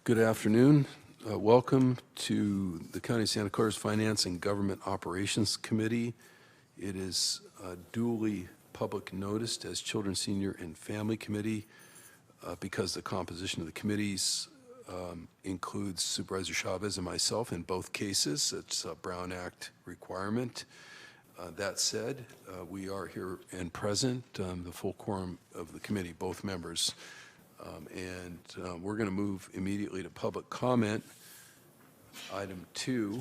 Good afternoon. Welcome to the County of Santa Clara's Finance and Government Operations Committee. It is duly public noticed as Children, Senior, and Family Committee because the composition of the committees includes Supervisor Chavez and myself in both cases. It's a Brown Act requirement. That said, we are here and present, the full quorum of the committee, both members. We're going to move immediately to public comment. Item 2,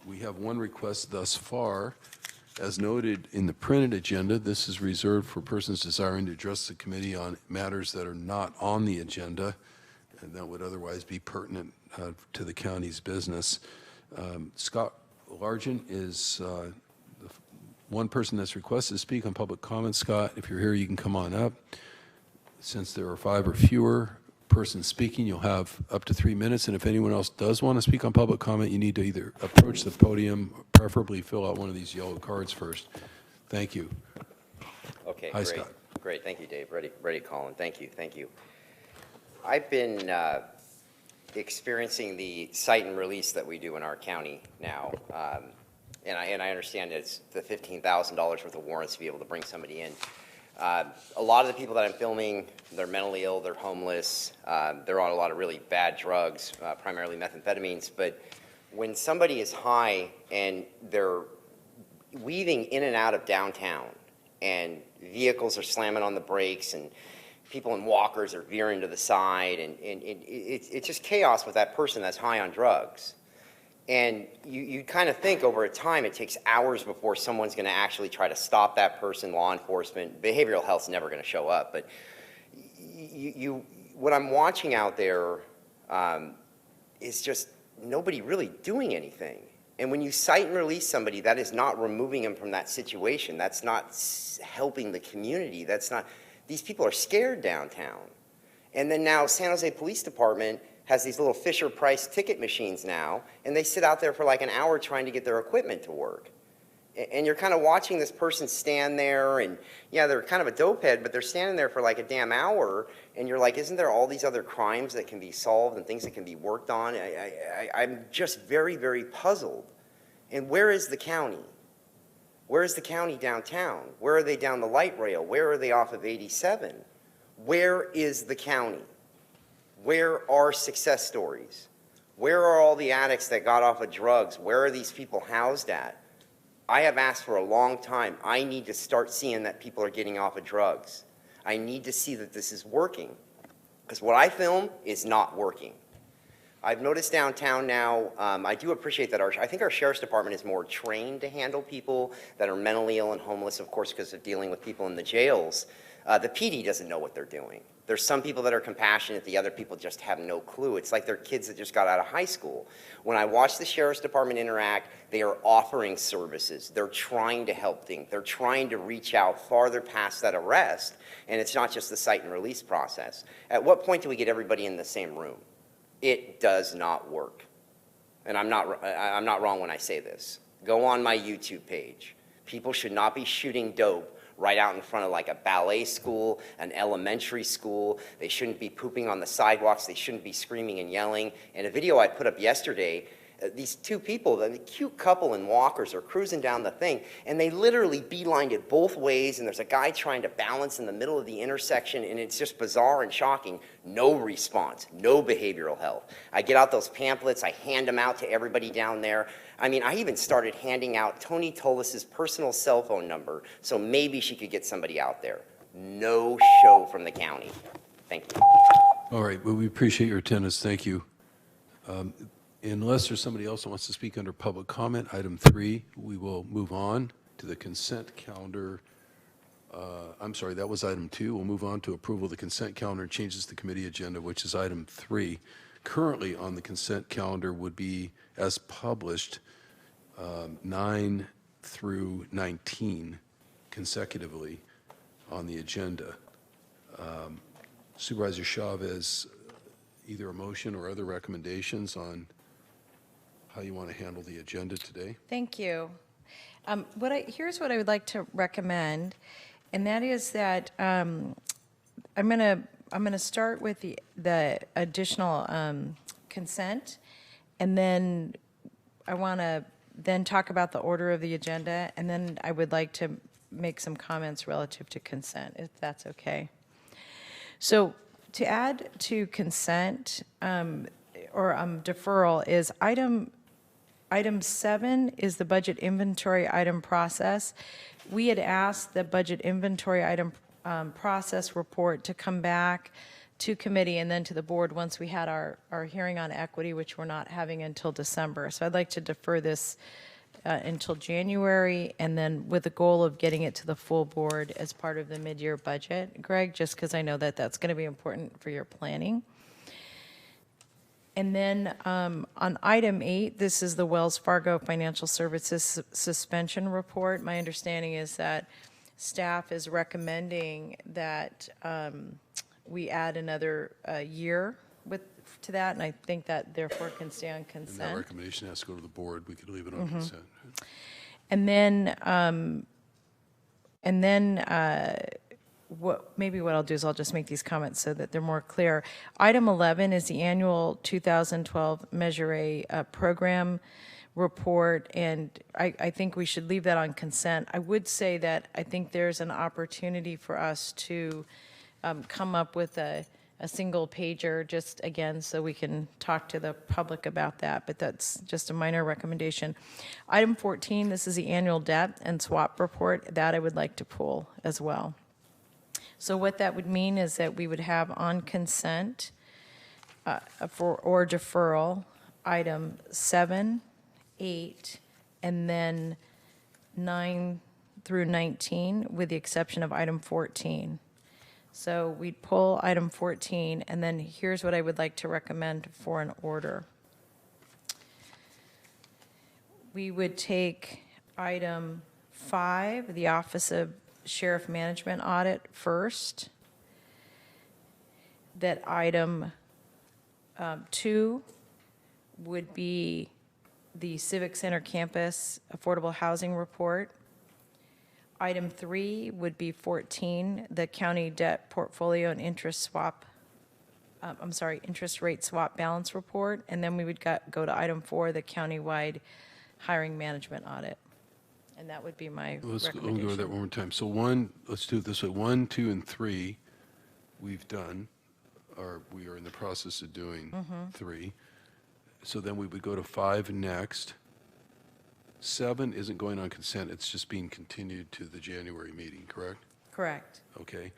we have one request thus far. As noted in the printed agenda, this is reserved for persons desiring to address the committee on matters that are not on the agenda and that would otherwise be pertinent to the county's business. Scott Largent is the one person that's requested to speak on public comment. Scott, if you're here, you can come on up. Since there are 5 or fewer persons speaking, you'll have up to 3 minutes. And if anyone else does want to speak on public comment, you need to either approach the podium, preferably fill out one of these yellow cards first. Thank you. Okay, Hi, great. Scott. Great, thank you, Dave. Ready, Colin. Thank you. I've been experiencing the cite and release that we do in our county now. And I understand it's the $15,000 worth of warrants to be able to bring somebody in. A lot of the people that I'm filming, they're mentally ill, they're homeless, they're on a lot of really bad drugs, primarily methamphetamines. But when somebody is high and they're weaving in and out of downtown and vehicles are slamming on the brakes and people in walkers are veering to the side and it's just chaos with that person that's high on drugs. And you kind of think over a time it takes hours before someone's going to actually try to stop that person, law enforcement. Behavioral health's never going to show up. But what I'm watching out there is just nobody really doing anything. And when you cite and release somebody, that is not removing them from that situation. That's not helping the community. That's not. These people are scared downtown. And then now San Jose Police Department has these little Fisher-Price ticket machines now, and they sit out there for like an hour trying to get their equipment to work. And you're kind of watching this person stand there, and yeah, they're kind of a dopehead, but they're standing there for like a damn hour, and you're like, isn't there all these other crimes that can be solved and things that can be worked on? I'm just very, very puzzled. And where is the county? Where is the county downtown? Where are they down the light rail? Where are they off of 87? Where is the county? Where are success stories? Where are all the addicts that got off of drugs? Where are these people housed at? I have asked for a long time. I need to start seeing that people are getting off of drugs. I need to see that this is working, because what I film is not working. I've noticed downtown now, I do appreciate that I think our sheriff's department is more trained to handle people that are mentally ill and homeless, of course, because of dealing with people in the jails. The PD doesn't know what they're doing. There's some people that are compassionate, the other people just have no clue. It's like they're kids that just got out of high school. When I watch the sheriff's department interact, they are offering services. They're trying to help things. They're trying to reach out farther past that arrest, and it's not just the cite and release process. At what point do we get everybody in the same room? It does not work. And I'm not wrong when I say this. Go on my YouTube page. People should not be shooting dope right out in front of like a ballet school, an elementary school. They shouldn't be pooping on the sidewalks. They shouldn't be screaming and yelling. And a video I put up yesterday, these two people, the cute couple in walkers are cruising down the thing, and they literally beelined it both ways, and there's a guy trying to balance in the middle of the intersection, and it's just bizarre and shocking. No response, no behavioral health. I get out those pamphlets, I hand them out to everybody down there. I mean, I even started handing out Tony Tolis's personal cell phone number, so maybe she could get somebody out there. No show from the county. Thank you. All right, well, we appreciate your attendance. Thank you. Unless there's somebody else that wants to speak under public comment, item 3, we will move on to the consent calendar. I'm sorry, that was item 2. We'll move on to approval of the consent calendar and changes to committee agenda, which is item 3. Currently on the consent calendar would be, as published, 9 through 19 consecutively on the agenda. Supervisor Chavez, either a motion or other recommendations on how you want to handle the agenda today? Thank you. Here's what I would like to recommend, and that is that I'm gonna start with the additional consent, and then I want to then talk about the order of the agenda, and then I would like to make some comments relative to consent, if that's okay. So to add to consent, or deferral, is item 7 is the budget inventory item process. We had asked the budget inventory item process report to come back to committee and then to the board once we had our hearing on equity, which we're not having until December. So I'd like to defer this until January, and then with the goal of getting it to the full board as part of the mid-year budget, Greg, just because I know that that's going to be important for your planning. And then on item 8, this is the Wells Fargo Financial Services suspension report. My understanding is that staff is recommending that we add another year to that, and I think that therefore can stay on And that consent. recommendation has to go to the board. We could leave it on consent. And then, what I'll do is I'll just make these comments so that they're more clear. Item 11 is the annual 2012 Measure A program report, and I think we should leave that on consent. I would say that I think there's an opportunity for us to come up with a single pager, just again, so we can talk to the public about that, but that's just a minor recommendation. Item 14, this is the annual debt and swap report. That I would like to pull as well. So what that would mean is that we would have on consent or deferral, item 7, 8, and then 9 through 19, with the exception of item 14. So we'd pull item 14, and then here's what I would like to recommend for an order. We would take item 5, the Office of Sheriff Management Audit, first. That item 2 would be the Civic Center Campus Affordable Housing Report. Item 3 would be 14, the county debt portfolio and interest rate swap balance report. And then we would go to item 4, the countywide hiring management audit. And that would be my Let's go over that recommendation. one more time. So let's do it this way. 1, 2, and 3, we've done, or we are in the process of doing 3. So then we would go to 5 next. 7 isn't going on consent, it's just being continued to the January meeting, correct? Correct. Okay.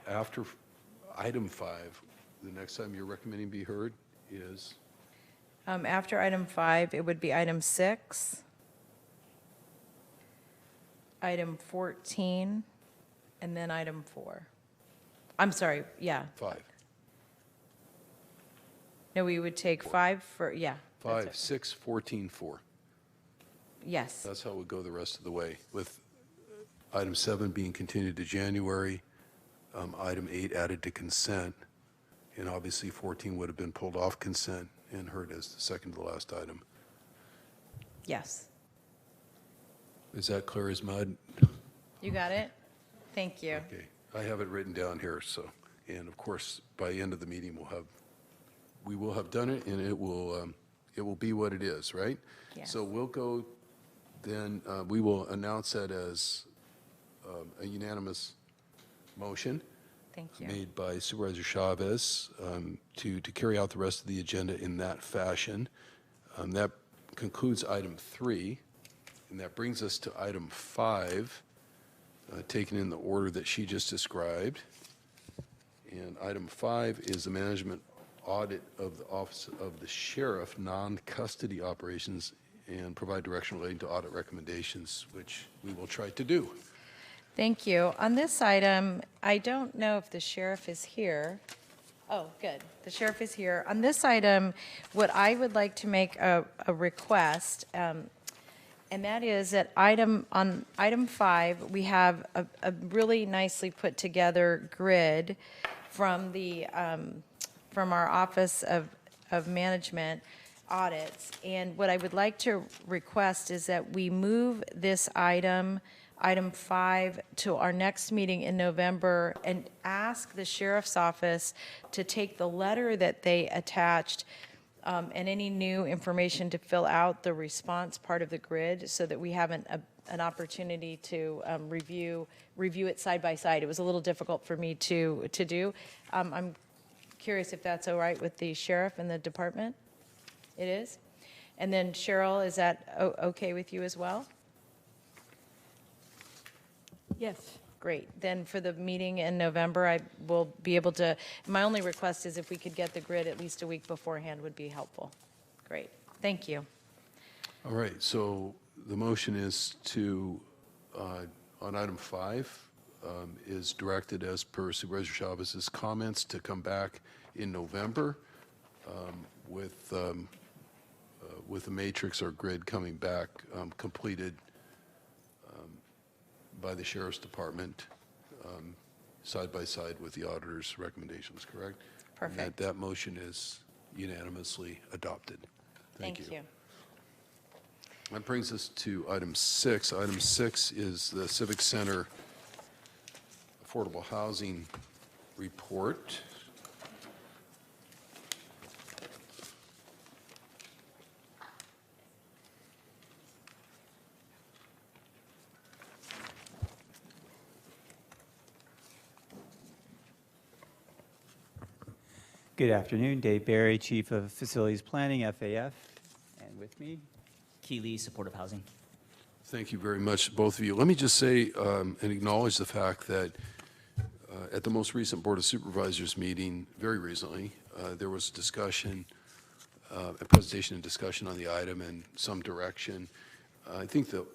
After item 5, the next time you're recommending be heard is? After item 5, it would be item 6, item 14, and then item 4. I'm sorry, yeah. 5. No, we would take 5 for, yeah. that's 5, it. 6, 14, 4. Yes, That's how it would go the rest of the way, with item 7 being continued to January, item 8 added to consent, and obviously 14 would have been pulled off consent and heard as the second to the last item. yes. Is that clear as mud? You got it? Thank you. Okay, I have it written down here, so, and of course, by the end of the meeting, we will have done it, and it will be what it is, right? Yes. So we'll go, then, we will announce that as a unanimous motion Thank you. made by Supervisor Chavez to carry out the rest of the agenda in that fashion. That concludes item 3, and that brings us to item 5, taken in the order that she just described. And item 5 is the management audit of the Office of the Sheriff, non-custody operations, and provide direction relating to audit recommendations, which we will try to do. Thank you. On this item, I don't know if the sheriff is here. Oh, good. The sheriff is here. On this item, what I would like to make a request, and that is that on item 5, we have a really nicely put together grid from our Office of Management Audits. And what I would like to request is that we move this item item 5 to our next meeting in November and ask the sheriff's office to take the letter that they attached and any new information to fill out the response part of the grid so that we have an opportunity to review it side by side. It was a little difficult for me to do. I'm curious if that's all right with the sheriff and the department? It is? And then Cheryl, is that okay with you as well? Yes. Great. Then for the meeting in November, I will be able to, my only request is if we could get the grid at least a week beforehand would be helpful. Great. Thank you. All right, so the motion is to, on item 5, is directed as per Supervisor Chavez's comments to come back in November with the matrix or grid coming back completed by the Sheriff's Department, side by side with the auditor's recommendations, correct? And Perfect. that motion is unanimously adopted. Thank you. That brings us to item 6. Item 6 is the Civic Center Affordable Housing Report. Good afternoon, Dave Barry, Chief of Facilities Planning, FAF, and with me, Keeley Supportive Housing. Thank you very much, both of you. Let me just say and acknowledge the fact that at the most recent Board of Supervisors meeting, very recently, there was discussion, a presentation and discussion on the item and some direction. I think the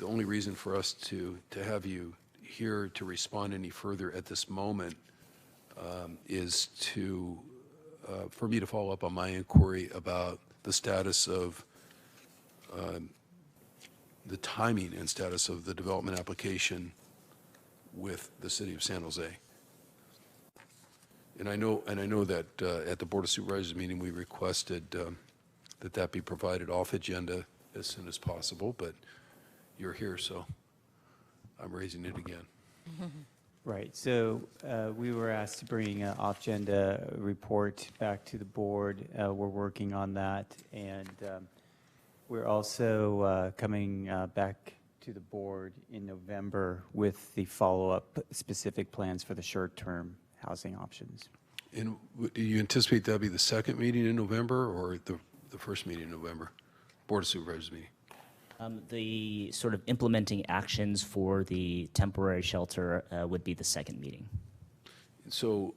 only reason for us to have you here to respond any further at this moment is for me to follow up on my inquiry about the status of the timing and status of the development application with the City of San Jose. And I know that at the Board of Supervisors meeting, we requested that be provided off agenda as soon as possible, but you're here, so I'm raising it again. right, so we were asked to bring an off-agenda report back to the board. We're working on that, and we're also coming back to the board in November with the follow-up specific plans for the short-term housing options. And do you anticipate that'll be the second meeting in November or the first meeting in November? Board of Supervisors meeting? The sort of implementing actions for the temporary shelter would be the second meeting. So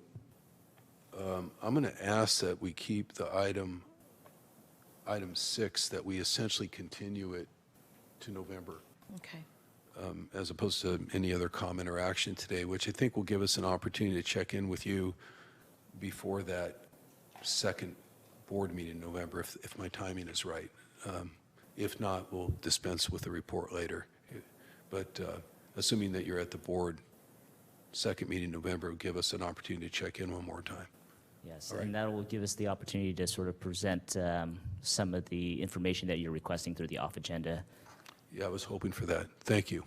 I'm going to ask that we keep the item 6, that we essentially continue it to November, Okay. as opposed to any other comment or action today, which I think will give us an opportunity to check in with you before that second board meeting in November, if my timing is right. If not, we'll dispense with the report later. But assuming that you're at the board, second meeting in November will give us an opportunity to check in one more time. Yes, All right. and that will give us the opportunity to sort of present some of the information that you're requesting through the off agenda. Yeah, I was hoping for that. Thank you.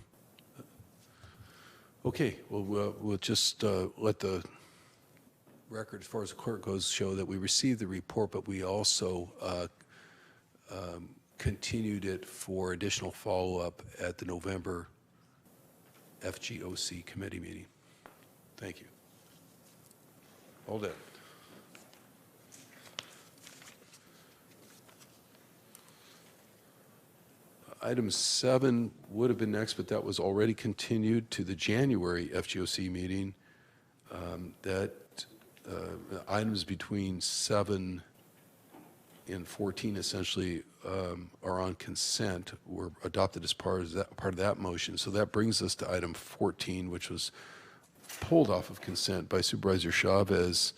Okay, well, we'll just let the record, as far as the clerk goes, show that we received the report, but we also continued it for additional follow-up at the November FGOC committee meeting. Thank you. Hold it. Item 7 would have been next, but that was already continued to the January FGOC meeting. That items between 7 and 14 essentially are on consent, were adopted as part of that motion. So that brings us to item 14, which was pulled off of consent by Supervisor Chavez.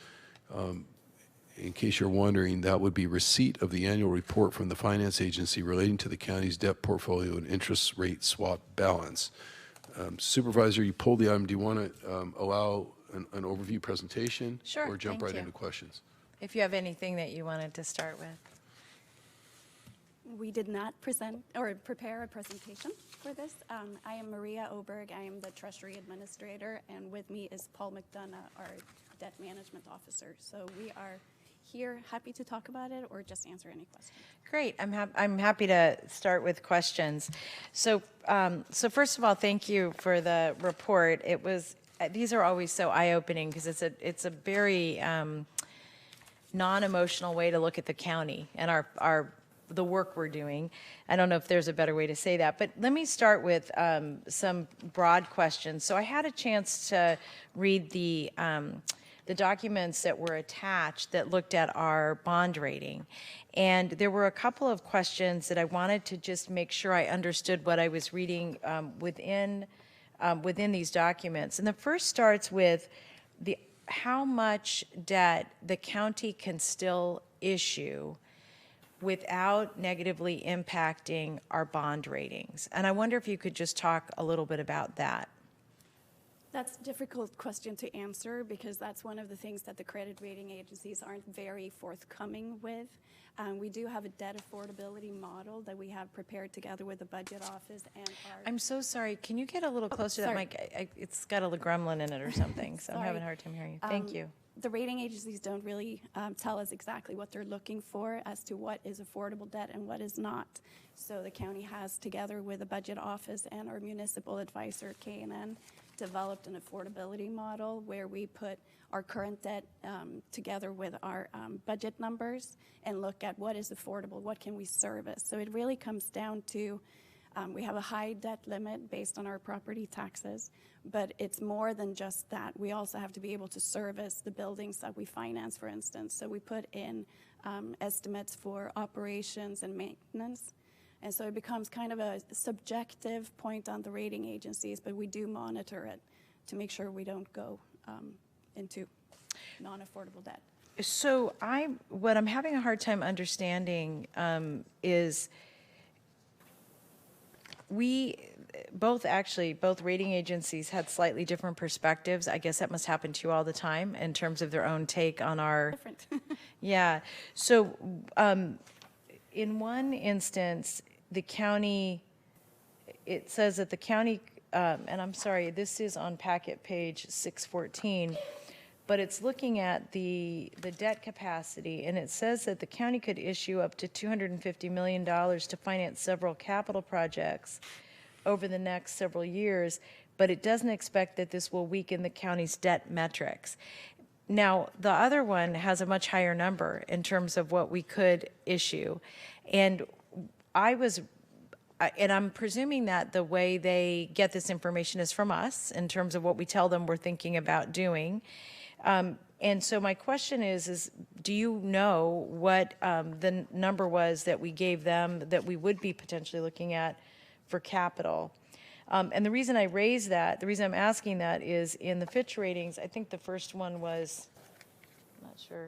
In case you're wondering, that would be receipt of the annual report from the Finance Agency relating to the county's debt portfolio and interest rate swap balance. Supervisor, you pulled the item. Do you want to allow an overview presentation? Sure, Or jump thank right you. into questions? If you have anything that you wanted to start with. We did not present or prepare a presentation for this. I am Maria Oberg. I am the Treasury Administrator, and with me is Paul McDonough, our Debt Management Officer. So we are here, happy to talk about it or just answer any questions. Great. I'm happy to start with questions. So first of all, thank you for the report. It was these are always so eye-opening because it's a very non-emotional way to look at the county and the work we're doing. I don't know if there's a better way to say that, but let me start with some broad questions. So I had a chance to read the documents that were attached that looked at our bond rating. And there were a couple of questions that I wanted to just make sure I understood what I was reading within these documents. And the first starts with how much debt the county can still issue without negatively impacting our bond ratings. And I wonder if you could just talk a little bit about that. That's a difficult question to answer because that's one of the things that the credit rating agencies aren't very forthcoming with. We do have a debt affordability model that we have prepared together with the budget office and our... I'm so sorry. Can you get a little closer to that sorry. mic? It's got a gremlin in it or something, so I'm Sorry. having a hard time hearing you. Thank you. The rating agencies don't really tell us exactly what they're looking for as to what is affordable debt and what is not. So the county has, together with the budget office and our municipal advisor, K&N, developed an affordability model where we put our current debt together with our budget numbers and look at what is affordable, what can we service. So it really comes down to we have a high debt limit based on our property taxes, but it's more than just that. We also have to be able to service the buildings that we finance, for instance. So we put in estimates for operations and maintenance. And so it becomes kind of a subjective point on the rating agencies, but we do monitor it to make sure we don't go into non-affordable debt. So what I'm having a hard time understanding is both rating agencies had slightly different perspectives. I guess that must happen to you all the time in terms of their own take on our... Different. Yeah. So in one instance, the county, it says that the county, and I'm sorry, this is on packet page 614, but it's looking at the debt capacity, and it says that the county could issue up to $250 million to finance several capital projects over the next several years, but it doesn't expect that this will weaken the county's debt metrics. Now, the other one has a much higher number in terms of what we could issue. And I'm presuming that the way they get this information is from us in terms of what we tell them we're thinking about doing. And so my question is do you know what the number was that we gave them that we would be potentially looking at for capital? And the reason I raise that, the reason I'm asking that is in the Fitch ratings, I think the first one was, I'm not sure.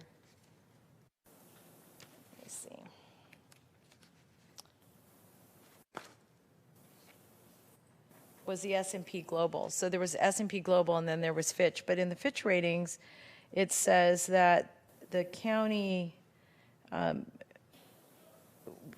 Let me see. Was the S&P Global. So there was S&P Global and then there was Fitch. But in the Fitch ratings, it says that the county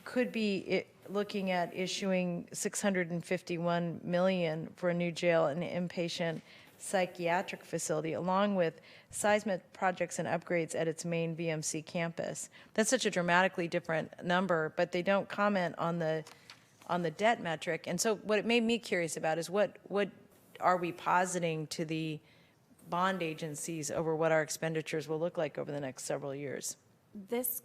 could be looking at issuing $651 million for a new jail and inpatient psychiatric facility, along with seismic projects and upgrades at its main VMC campus. That's such a dramatically different number, but they don't comment on the debt metric. And so what it made me curious about is what are we positing to the bond agencies over what our expenditures will look like over the next several years? This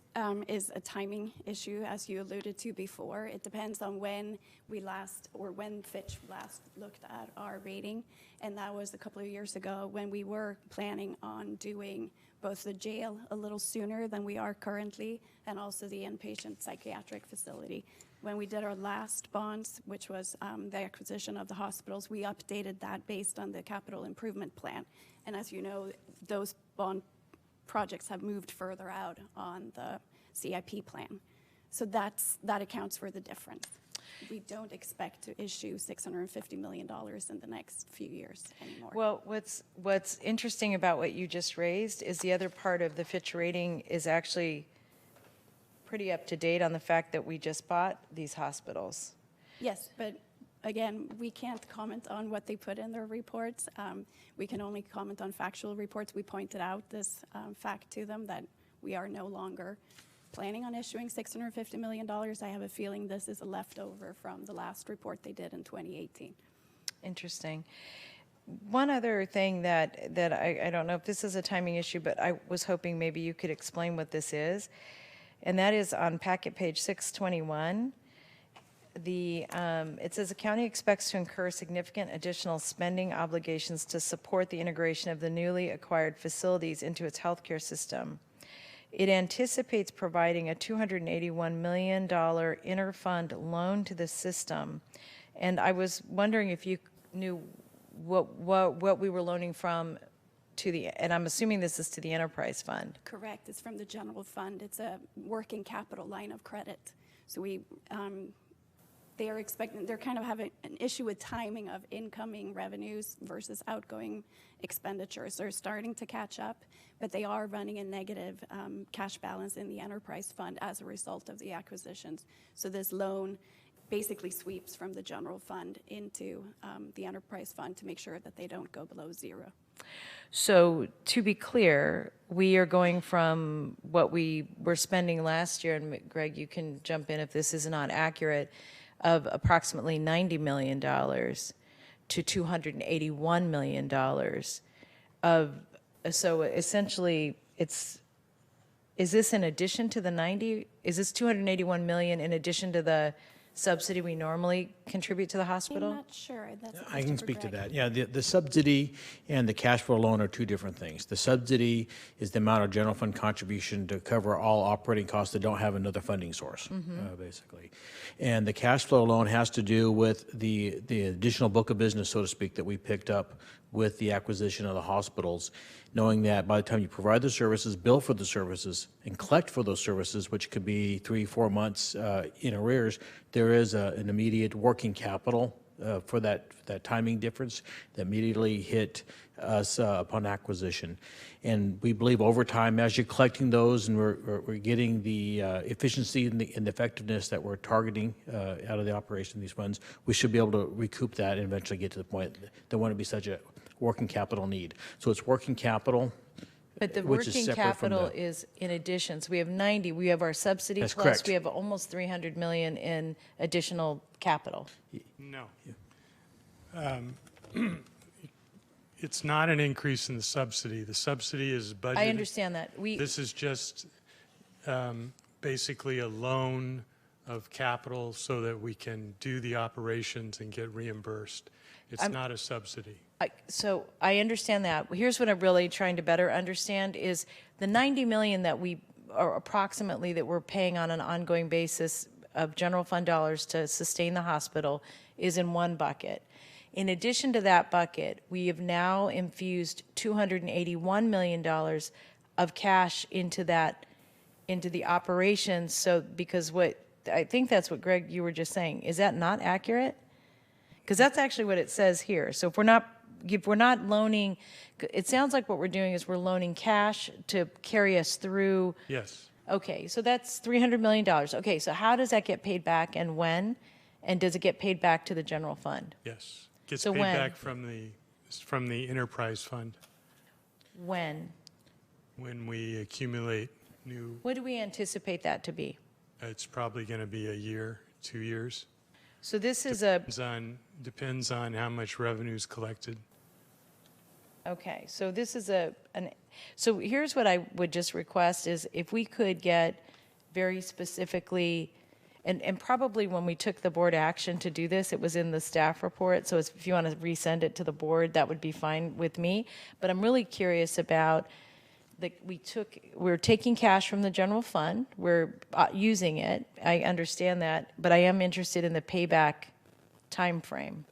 is a timing issue, as you alluded to before. It depends on when when Fitch last looked at our rating, and that was a couple of years ago when we were planning on doing both the jail a little sooner than we are currently, and also the inpatient psychiatric facility. When we did our last bonds, which was the acquisition of the hospitals, we updated that based on the capital improvement plan. And as you know, those bond projects have moved further out on the CIP plan. So that accounts for the difference. We don't expect to issue $650 million in the next few years anymore. Well, what's interesting about what you just raised is the other part of the Fitch rating is actually pretty up to date on the fact that we just bought these hospitals. Yes, but again, we can't comment on what they put in their reports. We can only comment on factual reports. We pointed out this fact to them that we are no longer planning on issuing $650 million. I have a feeling this is a leftover from the last report they did in 2018. Interesting. One other thing that I don't know if this is a timing issue, but I was hoping maybe you could explain what this is. And that is on packet page 621. It says the county expects to incur significant additional spending obligations to support the integration of the newly acquired facilities into its healthcare system. It anticipates providing a $281 million interfund loan to the system. And I was wondering if you knew what we were loaning from to the, and I'm assuming this is to the enterprise fund. Correct. It's from the general fund. It's a working capital line of credit. So they are expecting, they're kind of having an issue with timing of incoming revenues versus outgoing expenditures. They're starting to catch up, but they are running a negative cash balance in the enterprise fund as a result of the acquisitions. So this loan basically sweeps from the general fund into the enterprise fund to make sure that they don't go below zero. So to be clear, we are going from what we were spending last year, and Greg, you can jump in if this is not accurate, of approximately $90 million to $281 million so essentially is this in addition to the 90? Is this 281 million in addition to the subsidy we normally contribute to the I'm hospital? not sure. That's a I question can for speak to Greg. that. Yeah, the subsidy and the cash flow loan are two different things. The subsidy is the amount of general fund contribution to cover all operating costs that don't have another funding source, basically. And the cash flow loan has to do with the additional book of business, so to speak, that we picked up with the acquisition of the hospitals, knowing that by the time you provide the services, bill for the services, and collect for those services, which could be 3-4 months in arrears, there is an immediate working capital for that timing difference that immediately hit us upon acquisition. And we believe over time, as you're collecting those and we're getting the efficiency and the effectiveness that we're targeting out of the operation of these funds, we should be able to recoup that and eventually get to the point that there won't be such a working capital need. So it's working capital, But the which is working separate from capital the- is in addition. So we have 90, we have our subsidy That's plus correct. we have almost 300 million in additional capital. No. It's not an increase in the subsidy. The subsidy is budgeted. I understand that. This is just basically a loan of capital so that we can do the operations and get reimbursed. It's not a subsidy. So I understand that. Here's what I'm really trying to better understand is the 90 million that we, or approximately that we're paying on an ongoing basis of general fund dollars to sustain the hospital is in one bucket. In addition to that bucket, we have now infused $281 million of cash into the operations. So, because I think that's what Greg, you were just saying. Is that not accurate? Because that's actually what it says here. So if we're not loaning, it sounds like what we're doing is we're loaning cash to carry us through. Yes. Okay, so that's $300 million. Okay, so how does that get paid back and when? And does it get paid back to the general fund? Yes. Gets So paid when? back from the enterprise fund When? when we accumulate new. What do we anticipate that to be? It's probably going to be a year, 2 years. So this is a, Depends on how much revenue is collected. okay, so this is so here's what I would just request is if we could get very specifically, and probably when we took the board action to do this, it was in the staff report, so if you want to resend it to the board, that would be fine with me. But I'm really curious about, we're taking cash from the general fund, we're using it, I understand that, but I am interested in the payback timeframe.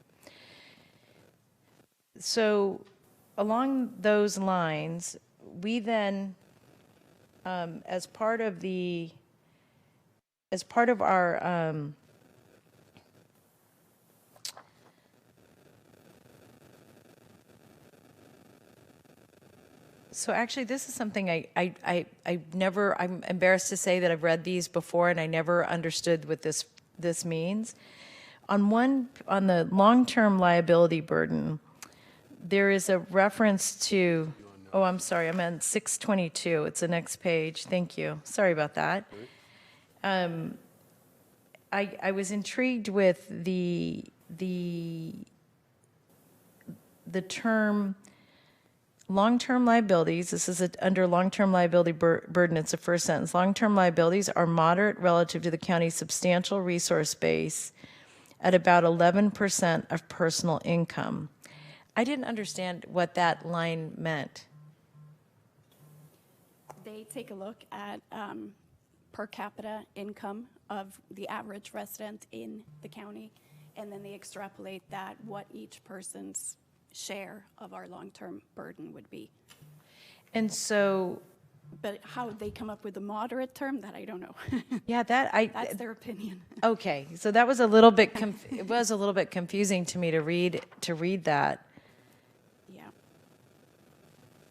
So along those lines, we then, as part of our So actually, this is something I never, I'm embarrassed to say that I've read these before and I never understood what this means. On the long-term liability burden, there is a reference to, oh, I'm sorry, I'm on 622. It's the next page. Thank you. Sorry about that. I was intrigued with the term long-term liabilities. This is under long-term liability burden. It's the first sentence. Long-term liabilities are moderate relative to the county's substantial resource base at about 11% of personal income. I didn't understand what that line meant. They take a look at per capita income of the average resident in the county, and then they extrapolate that, what each person's share of our long-term burden would be. And so, But how they come up with the moderate term, that I don't know. yeah, That's their opinion. okay. So that was a little bit, it was a little bit confusing to me to read that. Yeah.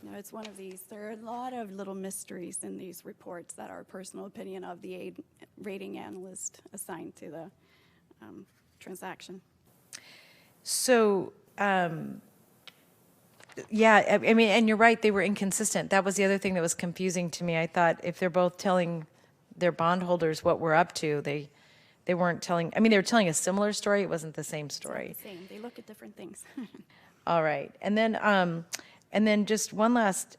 No, it's one of these. There are a lot of little mysteries in these reports that are personal opinion of the rating analyst assigned to the transaction. So, yeah, I mean, and you're right, they were inconsistent. That was the other thing that was confusing to me. I thought if they're both telling their bondholders what we're up to, they weren't telling, I mean, they were telling a similar story. It wasn't the same story. It's not the same. They look at different things. All right. And then just one last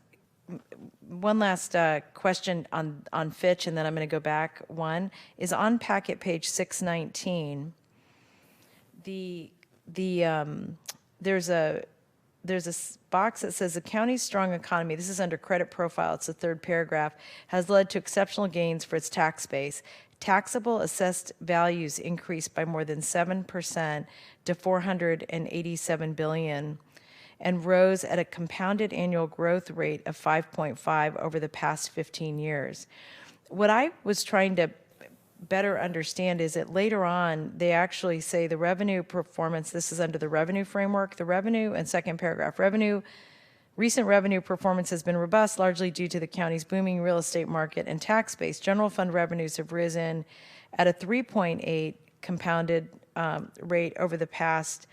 question on Fitch, and then I'm going to go back one, is on packet page 619. There's a box that says the county's strong economy, this is under credit profile, it's the third paragraph, has led to exceptional gains for its tax base. Taxable assessed values increased by more than 7% to $487 billion and rose at a compounded annual growth rate of 5.5 over the past 15 years. What I was trying to better understand is that later on, they actually say the revenue performance, this is under the revenue framework, the revenue, and second paragraph, recent revenue performance has been robust, largely due to the county's booming real estate market and tax base. General fund revenues have risen at a 3.8 compounded rate over the past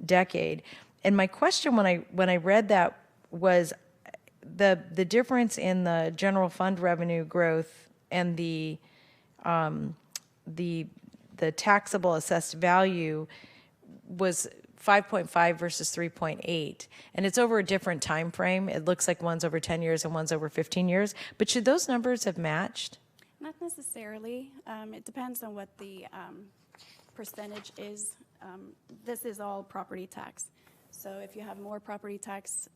decade. And my question when I read that was the difference in the general fund revenue growth and the taxable assessed value was 5.5 versus 3.8, and it's over a different time frame. It looks like one's over 10 years and one's over 15 years. But should those numbers have matched? Not necessarily. It depends on what the percentage is. This is all property tax. So if you have more property tax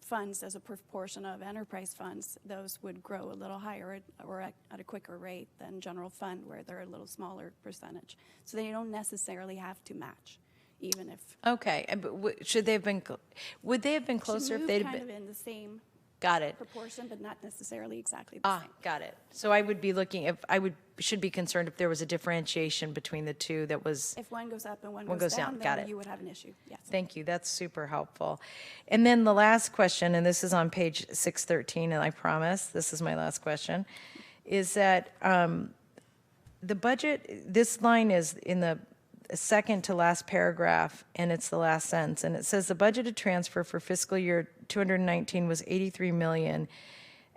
funds as a proportion of enterprise funds, those would grow a little higher or at a quicker rate than general fund, where they're a little smaller percentage. So they don't necessarily have to match, even if. Okay, but should they have been? Would they have been closer if they'd kind been? of in the same Got it. proportion, but not necessarily exactly the same. Got it. So I would be looking, should be concerned if there was a differentiation between the two that was. If one goes up and one One goes goes down, down, got then it. you would have an issue, yes. Thank you. That's super helpful. And then the last question, and this is on page 613, and I promise this is my last question, is that the budget, this line is in the second to last paragraph, and it's the last sentence, and it says the budgeted transfer for fiscal year 219 was 83 million.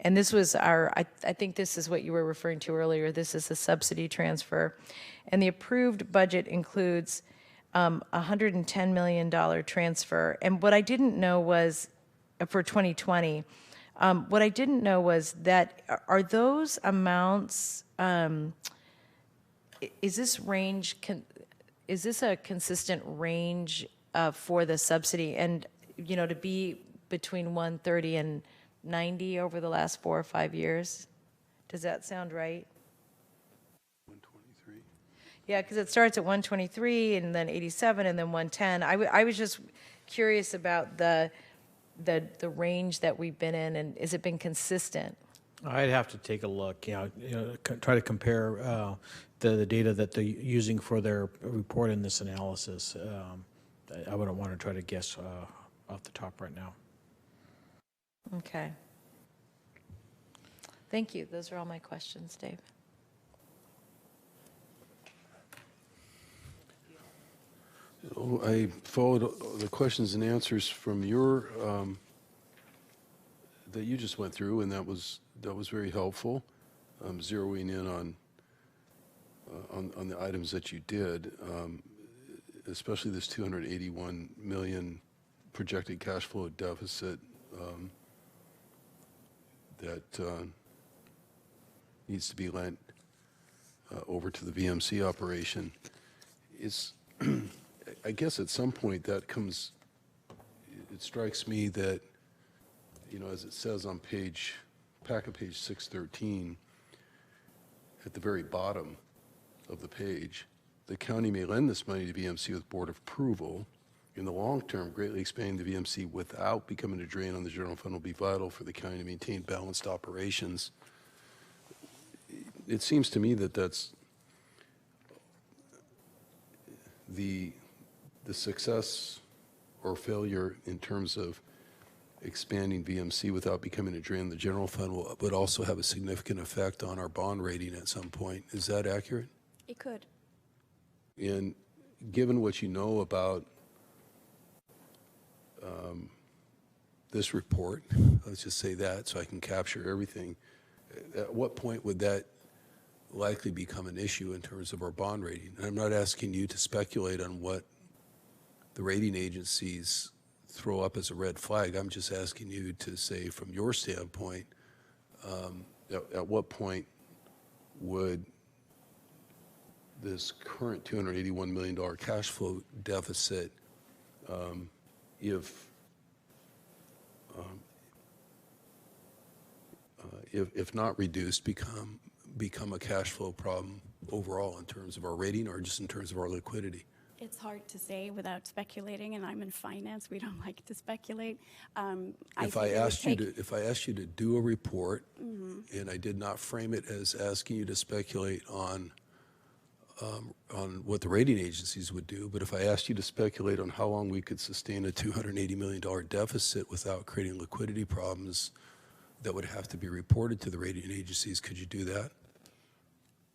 And this was I think this is what you were referring to earlier. This is a subsidy transfer. And the approved budget includes $110 million transfer. And what I didn't know was, for 2020, what I didn't know was that, are those amounts, is this range, is this a consistent range for the subsidy? And, to be between 130 and 90 over the last 4 or 5 years? Does that sound right? 123. Yeah, because it starts at 123 and then 87 and then 110. I was just curious about the range that we've been in, and has it been consistent? I'd have to take a look, try to compare the data that they're using for their report in this analysis. I wouldn't want to try to guess off the top right now. Okay. Thank you. Those are all my questions, Dave. Oh, I followed the questions and answers from your, that you just went through, and that was very helpful, zeroing in on the items that you did, especially this 281 million projected cash flow deficit that needs to be lent over to the VMC operation. It's I guess at some point it strikes me that, as it says on packet page 613, at the very bottom of the page, the county may lend this money to VMC with board approval. In the long term, greatly expanding the VMC without becoming a drain on the general fund will be vital for the county to maintain balanced operations. It seems to me that that's the success or failure in terms of expanding VMC without becoming a drain on the general fund would also have a significant effect on our bond rating at some point. Is that accurate? It could. And given what you know about this report, let's just say that so I can capture everything, at what point would that likely become an issue in terms of our bond rating? And I'm not asking you to speculate on what the rating agencies throw up as a red flag. I'm just asking you to say, from your standpoint, at what point would this current $281 million cash flow deficit, if not reduced, become a cash flow problem overall in terms of our rating or just in terms of our liquidity? It's hard to say without speculating, and I'm in finance. We don't like to speculate. If I asked you to do a report, and I did not frame it as asking you to speculate on what the rating agencies would do, but if I asked you to speculate on how long we could sustain a $280 million deficit without creating liquidity problems that would have to be reported to the rating agencies, could you do that?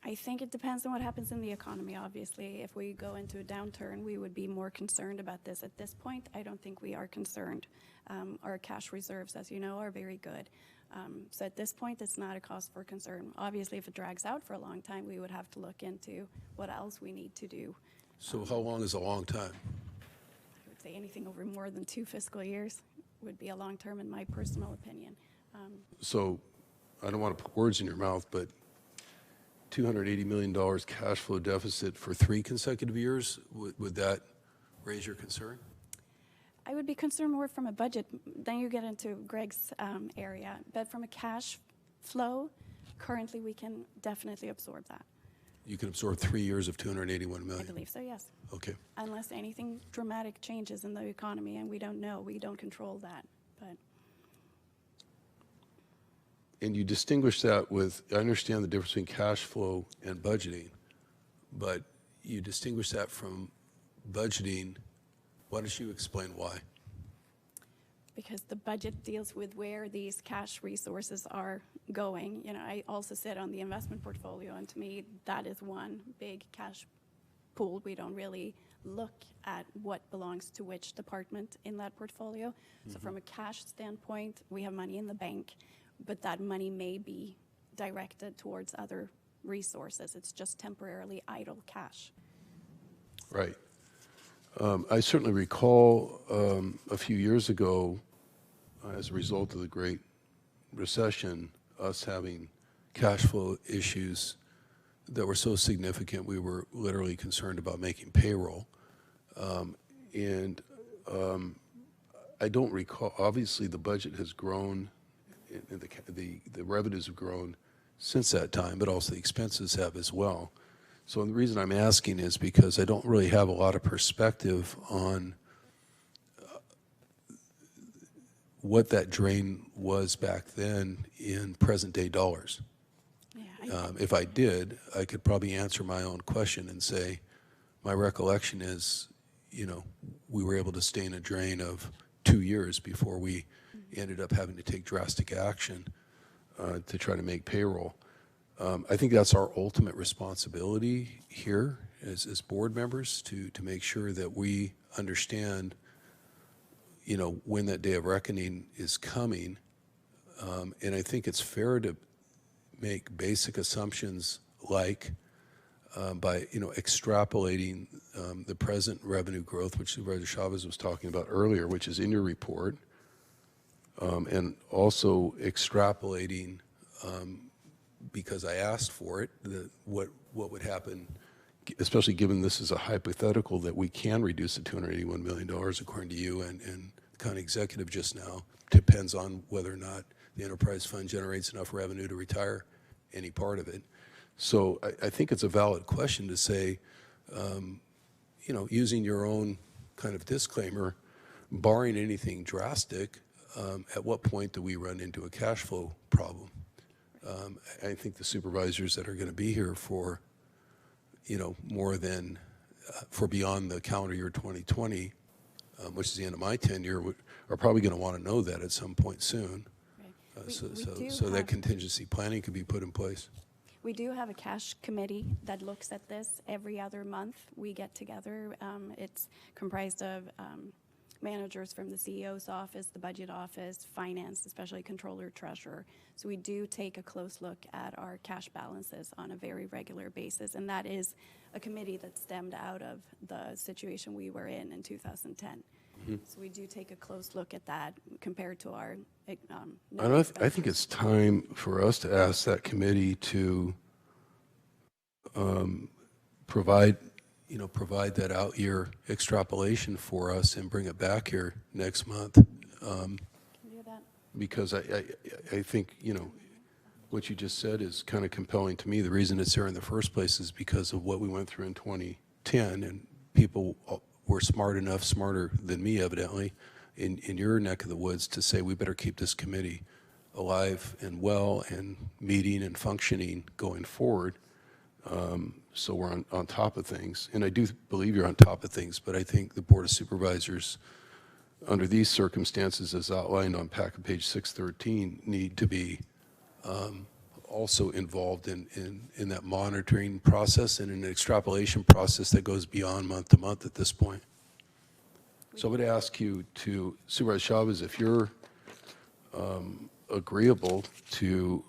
I think it depends on what happens in the economy, obviously. If we go into a downturn, we would be more concerned about this. At this point, I don't think we are concerned. Our cash reserves, as you know, are very good. So at this point, it's not a cause for concern. Obviously, if it drags out for a long time, we would have to look into what else we need to do. So how long is a long time? I would say anything over more than 2 fiscal years would be a long term, in my personal opinion. So I don't want to put words in your mouth, but $280 million cash flow deficit for 3 consecutive years, would that raise your concern? I would be concerned more from a budget. Then you get into Greg's area. But from a cash flow, currently we can definitely absorb that. You can absorb 3 years of $281 million? I believe so, yes. Okay. Unless anything dramatic changes in the economy, and we don't know. We don't control that. But And you distinguish that with, I understand the difference between cash flow and budgeting, but you distinguish that from budgeting. Why don't you explain why? because the budget deals with where these cash resources are going. You know, I also sit on the investment portfolio, and to me, that is one big cash pool. We don't really look at what belongs to which department in that portfolio. So from a cash standpoint, we have money in the bank, but that money may be directed towards other resources. It's just temporarily idle cash. Right. I certainly recall a few years ago, as a result of the Great Recession, us having cash flow issues that were so significant we were literally concerned about making payroll. I don't recall, obviously the budget has grown, and the revenues have grown since that time, but also the expenses have as well. So the reason I'm asking is because I don't really have a lot of perspective on what that drain was back then in present day dollars. Yeah, If I did, I could probably answer my own question and say, my recollection is, you know, we were able to stay in a drain of 2 years before we ended up having to take drastic action. to try to make payroll. I think that's our ultimate responsibility here as board members to make sure that we understand, when that day of reckoning is coming. And I think it's fair to make basic assumptions like by, extrapolating the present revenue growth, which Supervisor Chavez was talking about earlier, which is in your report, and also extrapolating, because I asked for it, what would happen, especially given this is a hypothetical that we can reduce the $281 million according to you and the county executive just now. Depends on whether or not the enterprise fund generates enough revenue to retire any part of it. So I think it's a valid question to say, using your own kind of disclaimer, barring anything drastic, at what point do we run into a cash flow problem? I think the supervisors that are going to be here for, more than, for beyond the calendar year 2020, which is the end of my tenure, are probably going to want to know that at some point soon. Right. So that contingency planning could be put in place. We do have a cash committee that looks at this every other month. We get together. It's comprised of managers from the CEO's office, the budget office, finance, especially controller, treasurer. So we do take a close look at our cash balances on a very regular basis. And that is a committee that stemmed out of the situation we were in 2010. So we do take a close look at that compared to our And I think it's time for us to ask that committee to provide that out-year extrapolation for us and bring it back here next month. Can do that. Because I think, what you just said is kind of compelling to me. The reason it's there in the first place is because of what we went through in 2010, and people were smarter than me, evidently, in your neck of the woods to say we better keep this committee alive and well and meeting and functioning going forward. So we're on top of things. And I do believe you're on top of things, but I think the Board of Supervisors, under these circumstances as outlined on page 613, need to be also involved in that monitoring process and an extrapolation process that goes beyond month to month at this point. So I would ask you to, Supervisor Chavez, if you're agreeable to,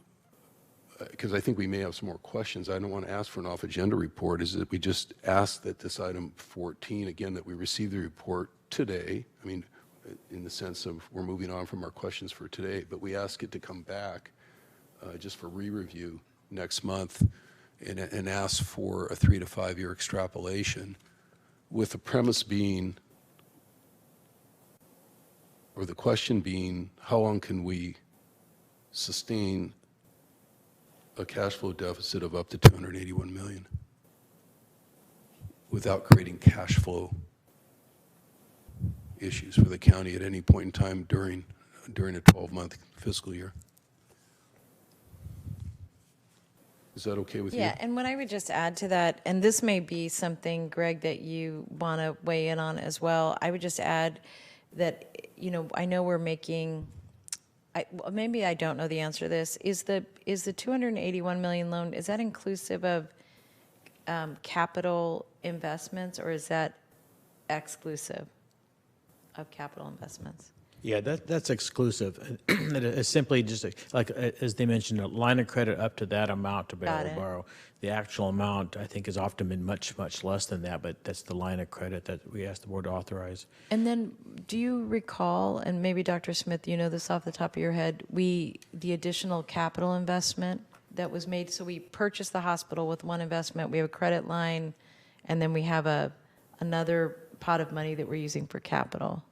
because I think we may have some more questions. I don't want to ask for an off-agenda report, is that we just ask that this item 14, again, that we receive the report today. I mean, in the sense of we're moving on from our questions for today, but we ask it to come back just for re-review next month and ask for a 3 to 5 year extrapolation, with the premise being, or the question being, how long can we sustain a cash flow deficit of up to $281 million without creating cash flow issues for the county at any point in time during a 12-month fiscal year? Is that okay with you? Yeah, and what I would just add to that, and this may be something, Greg, that you want to weigh in on as well, I would just add that, I know we're making, maybe I don't know the answer to this, is the $281 million loan, is that inclusive of capital investments, or is that exclusive of capital investments? Yeah, that's exclusive. It's simply just like, as they mentioned, a line of credit up to that amount to be able to borrow. The actual amount, I think, has often been much, much less than that, but that's the line of credit that we asked the board to authorize. And then, do you recall, and maybe Dr. Smith, you know this off the top of your head, the additional capital investment that was made? So we purchased the hospital with one investment, we have a credit line, and then we have another pot of money that we're using for capital.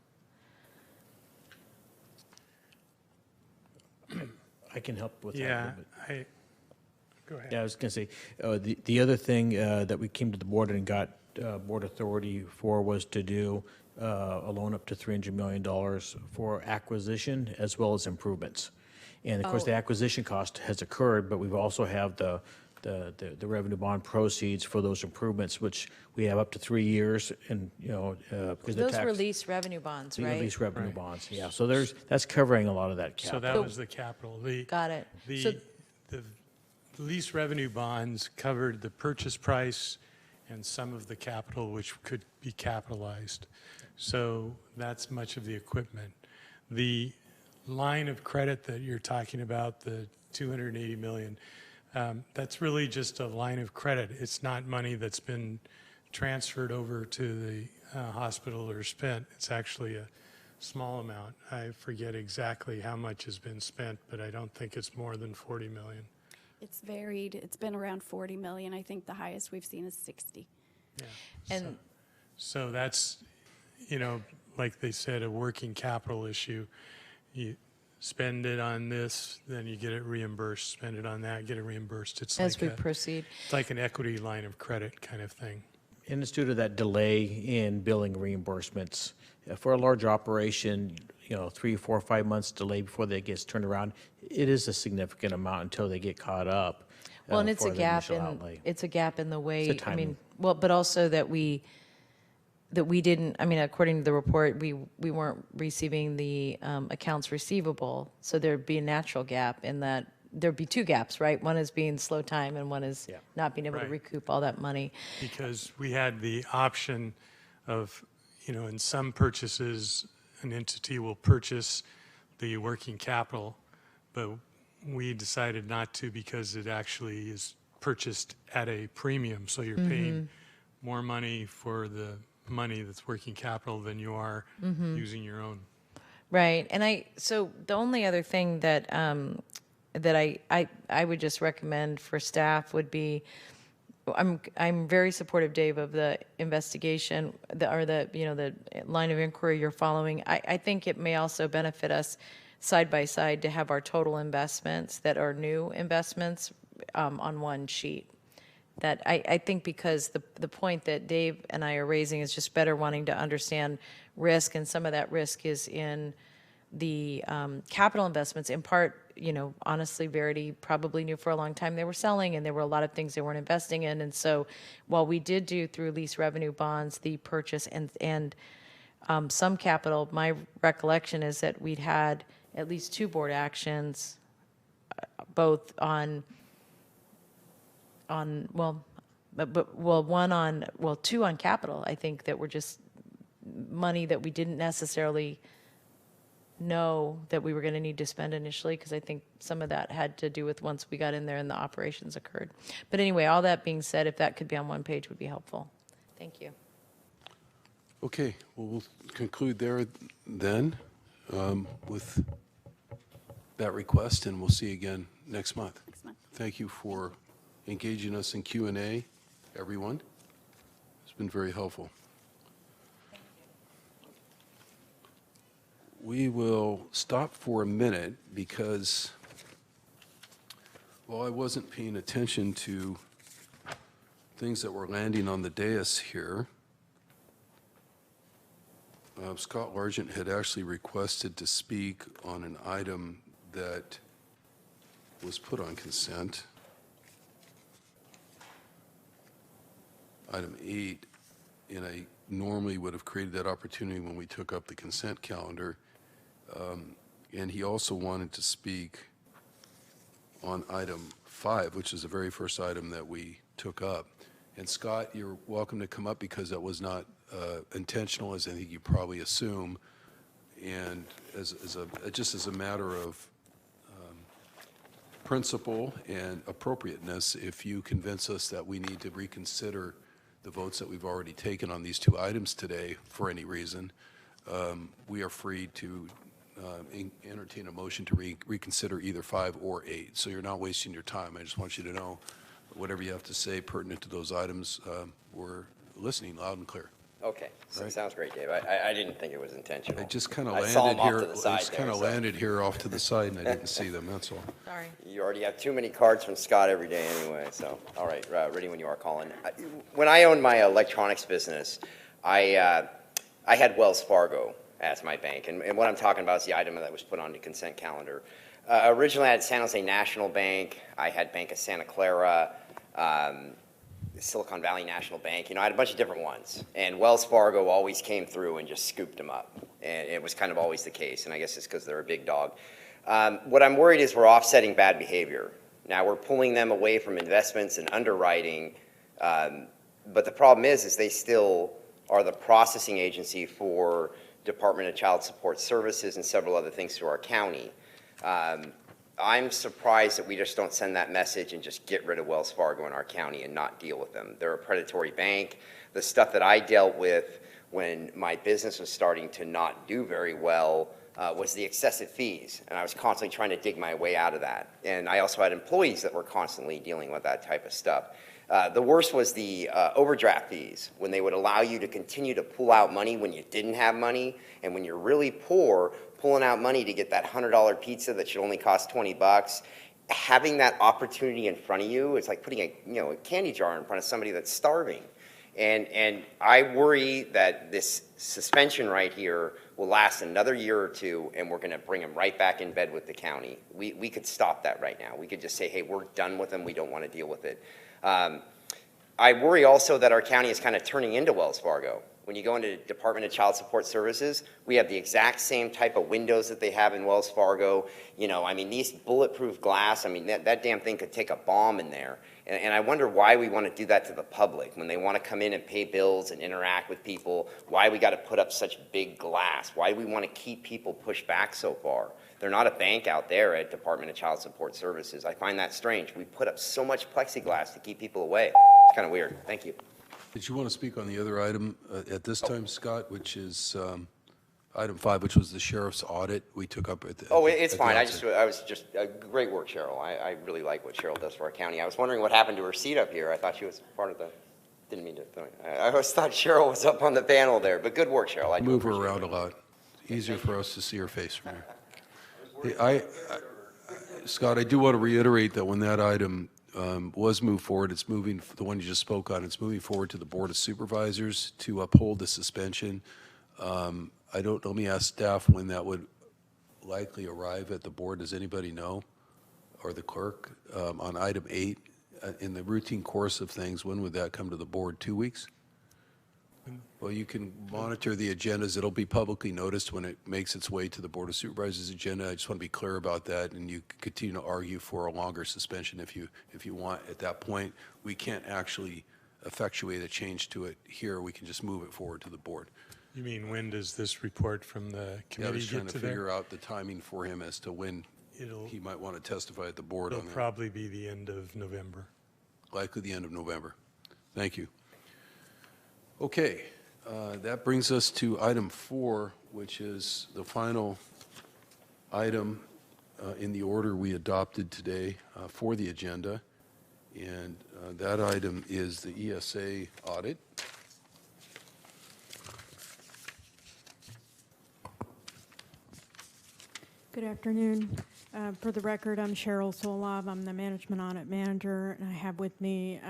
I can help with that. Yeah, a little bit. Go ahead. Yeah, I was going to say, the other thing that we came to the board and got board authority for was to do a loan up to $300 million for acquisition as well as improvements. And of course, the acquisition cost has occurred, but we've also have the the revenue bond proceeds for those improvements, which we have up to 3 years, and, because the Those tax. release revenue bonds, The right? lease revenue Right. bonds, yeah. So that's covering a lot of that So cap. that was the capital. Got it. So- The lease revenue bonds covered the purchase price and some of the capital which could be capitalized. So that's much of the equipment. The line of credit that you're talking about, the 280 million, that's really just a line of credit. It's not money that's been transferred over to the hospital or spent. It's actually a small amount. I forget exactly how much has been spent, but I don't think it's more than 40 million. It's varied. It's been around 40 million. I think the highest we've seen is 60. Yeah. And So that's, like they said, a working capital issue. You spend it on this, then you get it reimbursed. Spend it on that, get it reimbursed. It's as we like proceed. it's like an equity line of credit kind of thing. And it's due to that delay in billing reimbursements. For a large operation, 3, 4, 5 months delay before that gets turned around, it is a significant amount until they get caught up. Well, and it's for a the gap initial in, outlay. it's a gap in the way, It's a I mean, timing. well, but also that we didn't, I mean, according to the report, we weren't receiving the accounts receivable. So there'd be a natural gap in that, there'd be 2 gaps, right? One is being slow time and one is Yeah. not being able to Right. recoup all that money. Because we had the option of, in some purchases, an entity will purchase the working capital, but we decided not to because it actually is purchased at a premium. So you're paying more money for the money that's working capital than you are using your own. Right, and so the only other thing that I would just recommend for staff would be, I'm very supportive, Dave, of the investigation, the line of inquiry you're following. I think it may also benefit us side by side to have our total investments that are new investments on one sheet. That I think, because the point that Dave and I are raising is just better wanting to understand risk, and some of that risk is in the capital investments. In part, honestly, Verity probably knew for a long time they were selling, and there were a lot of things they weren't investing in. And so while we did do through lease revenue bonds the purchase and some capital, my recollection is that we'd had at least 2 board actions, both on 2 on capital, I think, that were just money that we didn't necessarily know that we were going to need to spend initially, because I think some of that had to do with once we got in there and the operations occurred. But anyway, all that being said, if that could be on one page would be helpful. Thank you. Okay, well, we'll conclude there then with that request, and we'll see you again next month. Next month. Thank you for engaging us in Q&A, everyone. It's been very helpful. We will stop for a minute because, while I wasn't paying attention to things that were landing on the dais here, Scott Largent had actually requested to speak on an item that was put on consent. Item 8, and I normally would have created that opportunity when we took up the consent calendar. And he also wanted to speak on item 5, which is the very first item that we took up. And Scott, you're welcome to come up, because that was not intentional, as I think you probably assume. And just as a matter of principle and appropriateness, if you convince us that we need to reconsider the votes that we've already taken on these 2 items today for any reason, we are free to entertain a motion to reconsider either 5 or 8. So you're not wasting your time. I just want you to know whatever you have to say pertinent to those items, we're listening loud and clear. Okay, so Right. sounds great, Dave. I didn't think it was intentional. I just kind of I saw landed them off here. to the side Just kind there, of so- landed here off to the side, and I didn't see them. That's all. Sorry. You already have too many cards from Scott every day anyway, so, all right, ready when you are, Colin. When I owned my electronics business, I had Wells Fargo as my bank, and what I'm talking about is the item that was put on the consent calendar. Originally, I had San Jose National Bank, I had Bank of Santa Clara, Silicon Valley National Bank, I had a bunch of different ones. And Wells Fargo always came through and just scooped them up. And it was kind of always the case, and I guess it's because they're a big dog. What I'm worried is we're offsetting bad behavior. Now we're pulling them away from investments and underwriting, but the problem is they still are the processing agency for Department of Child Support Services and several other things through our county. I'm surprised that we just don't send that message and just get rid of Wells Fargo in our county and not deal with them. They're a predatory bank. The stuff that I dealt with when my business was starting to not do very well was the excessive fees, and I was constantly trying to dig my way out of that. And I also had employees that were constantly dealing with that type of stuff. The worst was the overdraft fees, when they would allow you to continue to pull out money when you didn't have money, and when you're really poor, pulling out money to get that $100 pizza that should only cost 20 bucks. Having that opportunity in front of you, it's like putting a candy jar in front of somebody that's starving. And I worry that this suspension right here will last another year or two, and we're going to bring them right back in bed with the county. We could stop that right now. We could just say, hey, we're done with them. We don't want to deal with it. I worry also that our county is kind of turning into Wells Fargo. When you go into Department of Child Support Services, we have the exact same type of windows that they have in Wells Fargo. These bulletproof glass, that damn thing could take a bomb in there. And I wonder why we want to do that to the public when they want to come in and pay bills and interact with people, why we got to put up such big glass, why do we want to keep people pushed back so far. They're not a bank out there at Department of Child Support Services. I find that strange. We put up so much plexiglass to keep people away. It's kind of weird. Thank you. Did you want to speak on the other item at this time, Scott, which is item 5, which was the sheriff's audit we took up at the It's at the fine. I outset? was just great work, Cheryl. I really like what Cheryl does for our county. I was wondering what happened to her seat up here. I thought she was part of the, didn't mean to, I always thought Cheryl was up on the panel there, but good work, Cheryl. I do Move her appreciate around it. a lot. Easier for us to see her face from here. Scott, I do want to reiterate that when that item was moved forward, it's moving, the one you just spoke on, it's moving forward to the Board of Supervisors to uphold the suspension. Let me ask staff when that would likely arrive at the board. Does anybody know? Or the clerk? On item 8, in the routine course of things, when would that come to the board? 2 weeks? Well, you can monitor the agendas. It'll be publicly noticed when it makes its way to the Board of Supervisors agenda. I just want to be clear about that, and you can continue to argue for a longer suspension if you want. At that point, we can't actually effectuate a change to it here. We can just move it forward to the board. You mean, when does this report from the Yeah, I committee was trying get to to figure there? out the timing for him as to when he might want to testify at the board It'll on that. probably be the end of November. Likely the end of November. Thank you. Okay, that brings us to item 4, which is the final item in the order we adopted today for the agenda. And that item is the ESA audit. Good afternoon. For the record, I'm Cheryl Solov. I'm the Management Audit Manager, and I have with me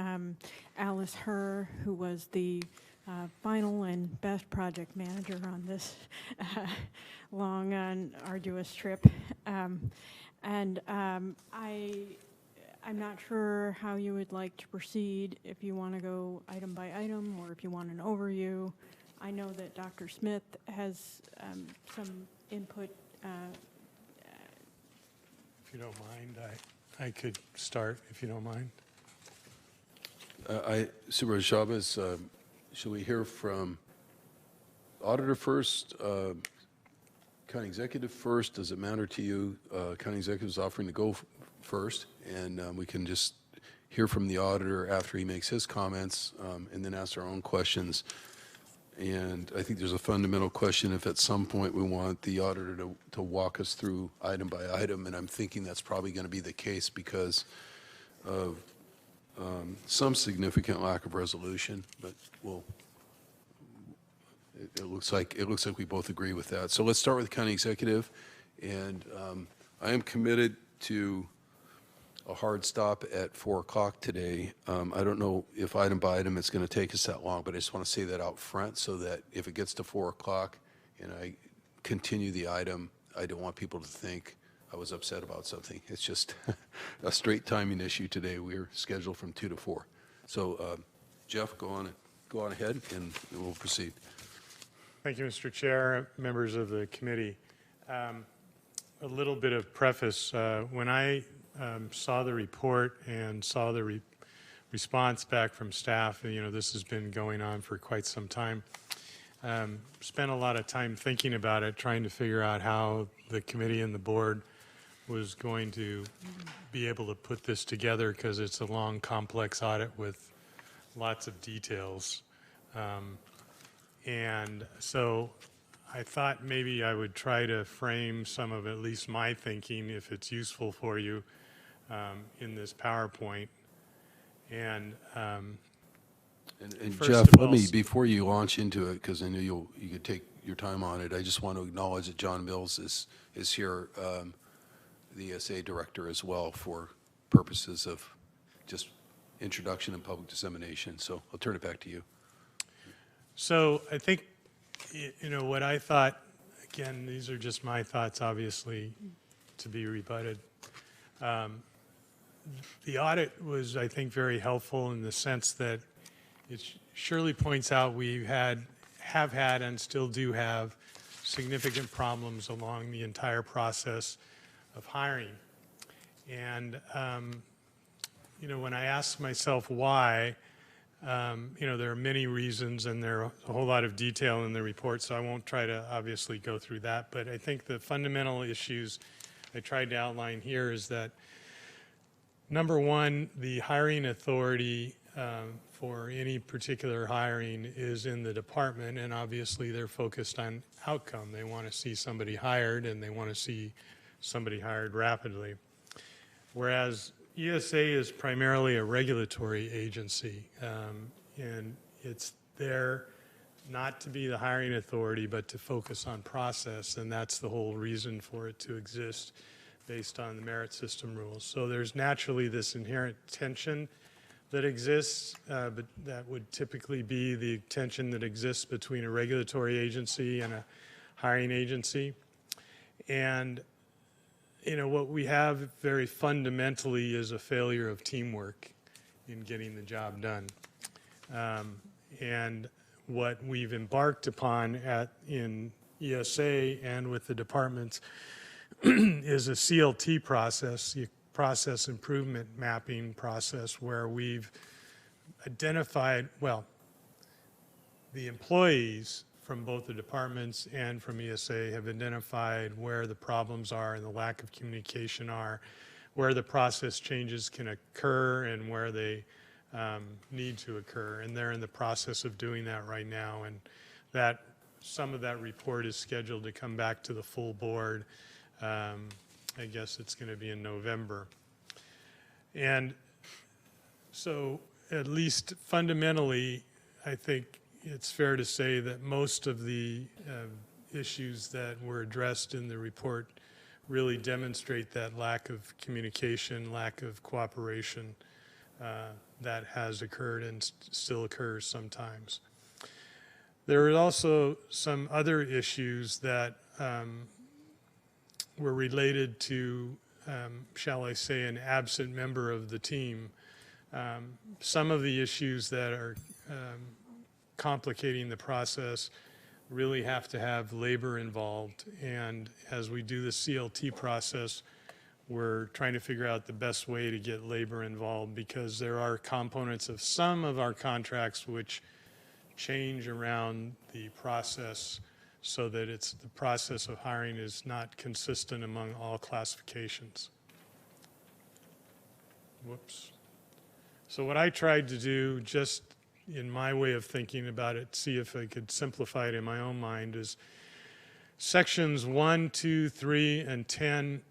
Alice Herr, who was the final and best project manager on this long and arduous trip. I'm not sure how you would like to proceed, if you want to go item by item or if you want an overview. I know that Dr. Smith has some input. If you don't mind, I could start, if you don't mind. Supervisor Chavez, should we hear from auditor first, county executive first? Does it matter to you? County executive is offering to go first, and we can just hear from the auditor after he makes his comments, and then ask our own questions. And I think there's a fundamental question if at some point we want the auditor to walk us through item by item, and I'm thinking that's probably going to be the case because of some significant lack of resolution, but it looks like we both agree with that. So let's start with the county executive, and I am committed to a hard stop at 4 o'clock today. I don't know if item by item it's going to take us that long, but I just want to say that out front so that if it gets to 4 o'clock and I continue the item, I don't want people to think I was upset about something. It's just a straight timing issue today. We're scheduled from 2 to 4. So Jeff, go on ahead, and we'll proceed. Thank you, Mr. Chair, members of the committee. A little bit of preface. When I saw the report and saw the response back from staff, this has been going on for quite some time. Spent a lot of time thinking about it, trying to figure out how the committee and the board was going to be able to put this together, because it's a long, complex audit with lots of details. And so I thought maybe I would try to frame some of at least my thinking, if it's useful for you, in this PowerPoint. And first Jeff, of let all, me, before you launch into it, because I know you could take your time on it, I just want to acknowledge that John Mills is here, the ESA director as well, for purposes of just introduction and public dissemination. So I'll turn it back to you. So I think, what I thought, again, these are just my thoughts, obviously, to be rebutted. The audit was, I think, very helpful in the sense that it surely points out we have had and still do have significant problems along the entire process of hiring. And, when I ask myself why, there are many reasons, and there are a whole lot of detail in the report, so I won't try to obviously go through that. But I think the fundamental issues I tried to outline here is that, number one, the hiring authority for any particular hiring is in the department, and obviously they're focused on outcome. They want to see somebody hired, and they want to see somebody hired rapidly. Whereas ESA is primarily a regulatory agency, and it's there not to be the hiring authority, but to focus on process, and that's the whole reason for it to exist based on the merit system rules. So there's naturally this inherent tension that exists, but that would typically be the tension that exists between a regulatory agency and a hiring agency. And what we have very fundamentally is a failure of teamwork in getting the job done. And what we've embarked upon in ESA and with the departments is a CLT process, the process improvement mapping process, where we've identified, the employees from both the departments and from ESA have identified where the problems are and the lack of communication are, where the process changes can occur and where they need to occur. And they're in the process of doing that right now. And some of that report is scheduled to come back to the full board. I guess it's going to be in November. And so, at least fundamentally, I think it's fair to say that most of the issues that were addressed in the report really demonstrate that lack of communication, lack of cooperation that has occurred and still occurs sometimes. There are also some other issues that were related to, shall I say, an absent member of the team. Some of the issues that are complicating the process really have to have labor involved. And as we do the CLT process, we're trying to figure out the best way to get labor involved, because there are components of some of our contracts which change around the process so that the process of hiring is not consistent among all classifications. Whoops. So what I tried to do, just in my way of thinking about it, see if I could simplify it in my own mind, is sections 1, 2, 3, and 10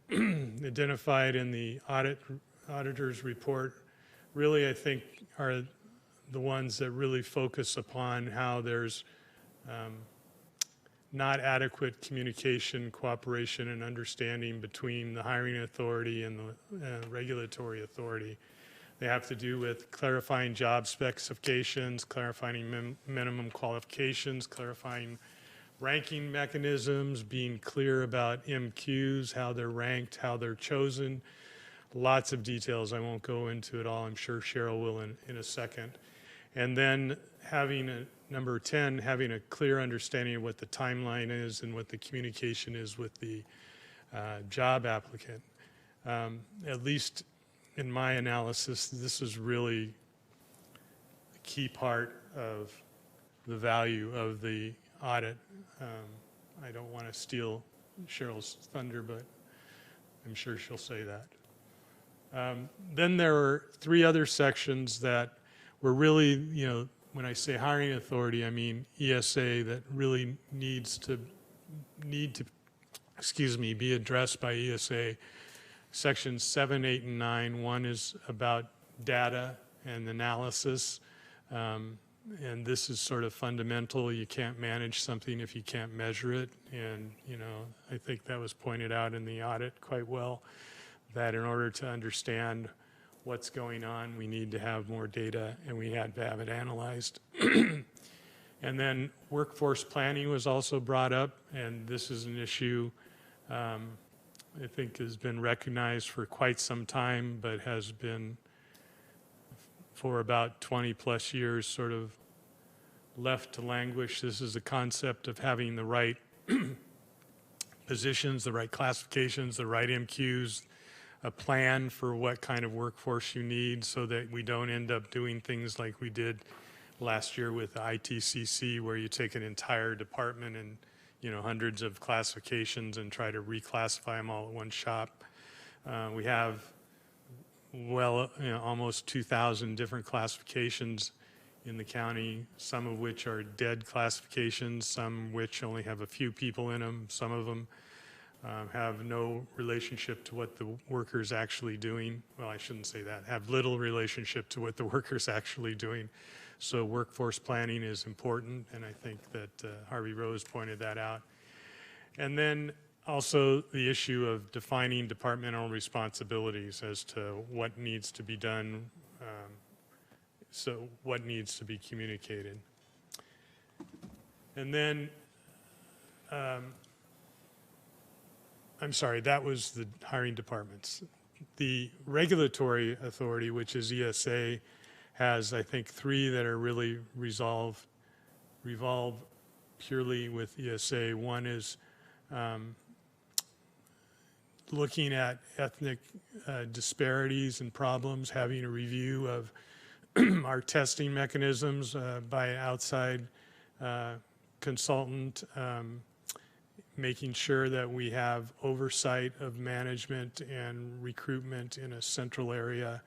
identified in the auditor's report really, I think, are the ones that really focus upon how there's not adequate communication, cooperation, and understanding between the hiring authority and the regulatory authority. They have to do with clarifying job specifications, clarifying minimum qualifications, clarifying ranking mechanisms, being clear about MQs, how they're ranked, how they're chosen. Lots of details. I won't go into it all. I'm sure Cheryl will in a second. And then number 10, having a clear understanding of what the timeline is and what the communication is with the job applicant. At least in my analysis, this is really a key part of the value of the audit. I don't want to steal Cheryl's thunder, but I'm sure she'll say that. Then there are 3 other sections that were really, when I say hiring authority, I mean ESA, that really need to be addressed by ESA. Sections 7, 8, and 9. One is about data and analysis. And this is sort of fundamental. You can't manage something if you can't measure it. And, I think that was pointed out in the audit quite well, that in order to understand what's going on, we need to have more data, and we had to have it analyzed. And then workforce planning was also brought up, and this is an issue I think has been recognized for quite some time, but has been for about 20 plus years sort of left to languish. This is the concept of having the right positions, the right classifications, the right MQs, a plan for what kind of workforce you need so that we don't end up doing things like we did last year with the ITCC, where you take an entire department and hundreds of classifications and try to reclassify them all at one shop. We have almost 2,000 different classifications in the county, some of which are dead classifications, some which only have a few people in them, some of them have no relationship to what the worker's actually doing. Well, I shouldn't say that, have little relationship to what the worker's actually doing. So workforce planning is important, and I think that Harvey Rose pointed that out. And then also the issue of defining departmental responsibilities as to what needs to be done, so what needs to be communicated. And then, I'm sorry, that was the hiring departments. The regulatory authority, which is ESA, has, I think, 3 that are really revolve purely with ESA. One is looking at ethnic disparities and problems, having a review of our testing mechanisms by an outside consultant, making sure that we have oversight of management and recruitment in a central area,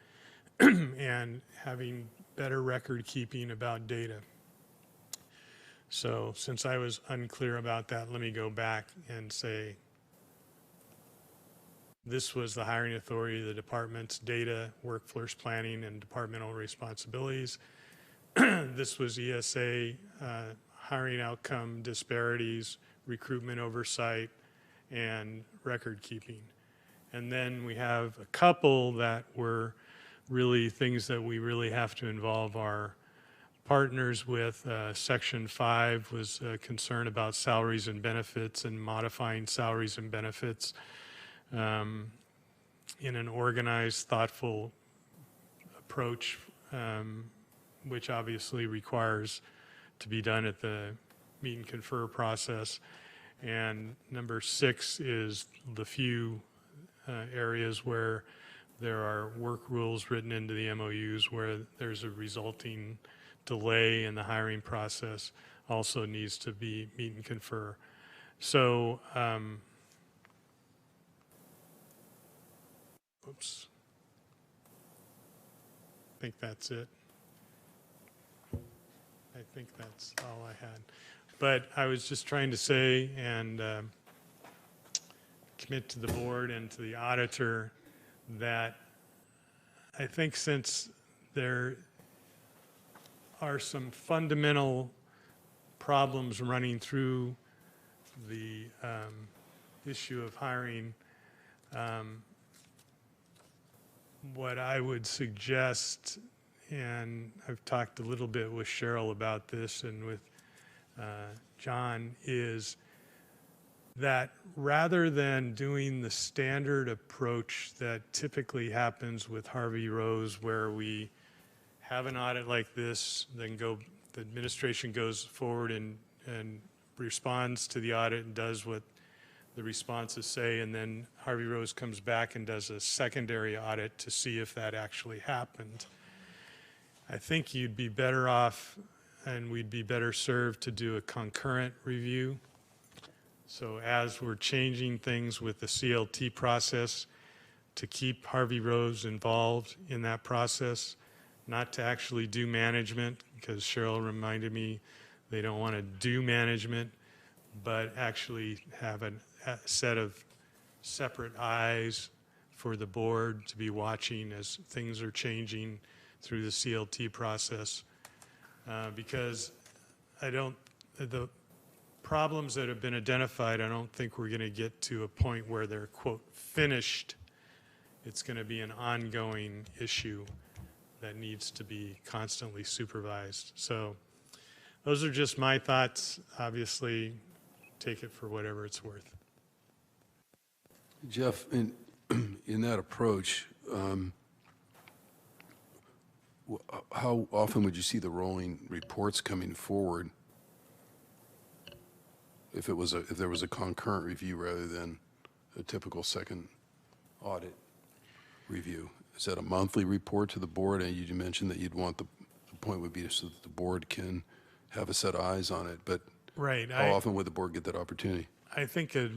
and having better record keeping about data. So since I was unclear about that, let me go back and say this was the hiring authority of the department's data, workforce planning, and departmental responsibilities. This was ESA, hiring outcome disparities, recruitment oversight, and record keeping. And then we have a couple that were really things that we really have to involve our partners with. Section 5 was concern about salaries and benefits and modifying salaries and benefits in an organized, thoughtful approach, which obviously requires to be done at the meet and confer process. And number 6 is the few areas where there are work rules written into the MOUs where there's a resulting delay in the hiring process, also needs to be meet and confer. So, oops, I think that's it. I think that's all I had. But I was just trying to say and commit to the board and to the auditor that I think since there are some fundamental problems running through the issue of hiring, what I would suggest, and I've talked a little bit with Cheryl about this and with John, is that rather than doing the standard approach that typically happens with Harvey Rose, where we have an audit like this, then the administration goes forward and responds to the audit and does what the responses say, and then Harvey Rose comes back and does a secondary audit to see if that actually happened. I think you'd be better off, and we'd be better served to do a concurrent review. So as we're changing things with the CLT process, to keep Harvey Rose involved in that process, not to actually do management, because Cheryl reminded me they don't want to do management, but actually have a set of separate eyes for the board to be watching as things are changing through the CLT process. Because the problems that have been identified, I don't think we're going to get to a point where they're, quote, finished. It's going to be an ongoing issue that needs to be constantly supervised. So those are just my thoughts. Obviously, take it for whatever it's worth. Jeff, in that approach, how often would you see the rolling reports coming forward if there was a concurrent review rather than a typical second audit review? Is that a monthly report to the board? And you mentioned that you'd want the point would be so that the board can have a set of eyes on it, but right. How often would the board get that opportunity? I think a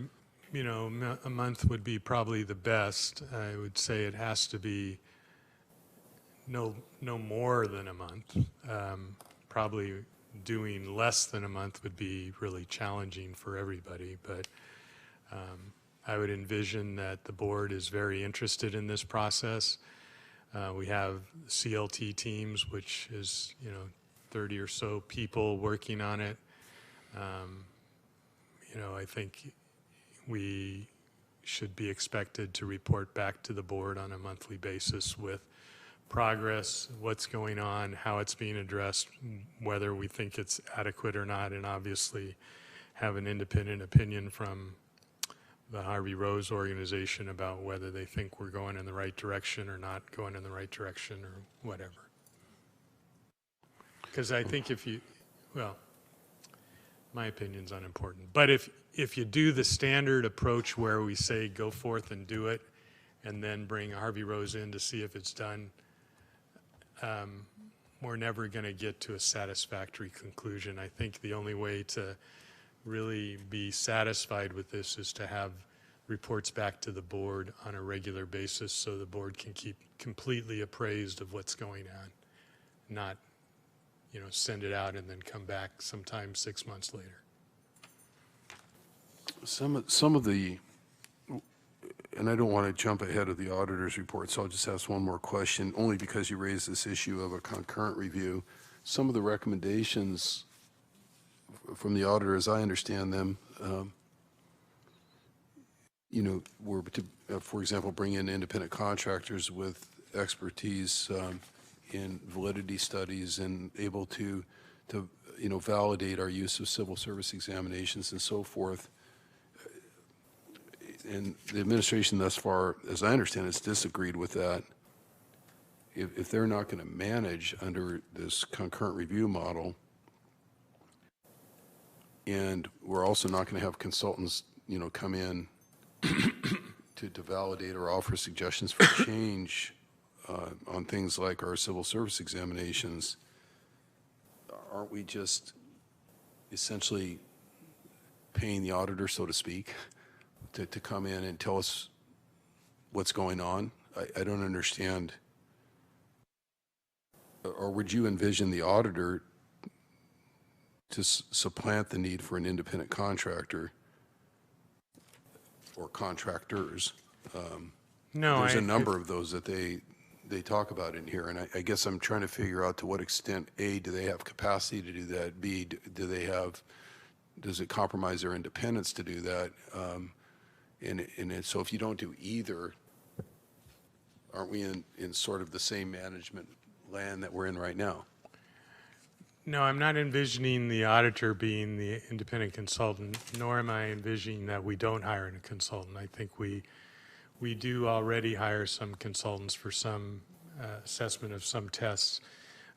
month would be probably the best. I would say it has to be no more than a month. Probably doing less than a month would be really challenging for everybody, but I would envision that the board is very interested in this process. We have CLT teams, which is 30 or so people working on it. I think we should be expected to report back to the board on a monthly basis with progress, what's going on, how it's being addressed, whether we think it's adequate or not, and obviously have an independent opinion from the Harvey Rose organization about whether they think we're going in the right direction or not going in the right direction or whatever. Because I think my opinion's unimportant, but if you do the standard approach where we say go forth and do it, and then bring Harvey Rose in to see if it's done, we're never going to get to a satisfactory conclusion. I think the only way to really be satisfied with this is to have reports back to the board on a regular basis so the board can keep completely appraised of what's going on, not send it out and then come back sometime 6 months later. Some of the, and I don't want to jump ahead of the auditor's report, so I'll just ask one more question, only because you raised this issue of a concurrent review. Some of the recommendations from the auditor, as I understand them, were to, for example, bring in independent contractors with expertise in validity studies and able to validate our use of civil service examinations and so forth. And the administration thus far, as I understand, has disagreed with that. If they're not going to manage under this concurrent review model, and we're also not going to have consultants, come in to validate or offer suggestions for change on things like our civil service examinations, aren't we just essentially paying the auditor, so to speak, to come in and tell us what's going on? I don't understand. Or would you envision the auditor to supplant the need for an independent contractor or contractors? No, there's a number of those that they talk about in here, and I guess I'm trying to figure out to what extent, A, do they have capacity to do that? B, does it compromise their independence to do that? So if you don't do either, aren't we in sort of the same management land that we're in right now? No, I'm not envisioning the auditor being the independent consultant, nor am I envisioning that we don't hire a consultant. I think we do already hire some consultants for some assessment of some tests.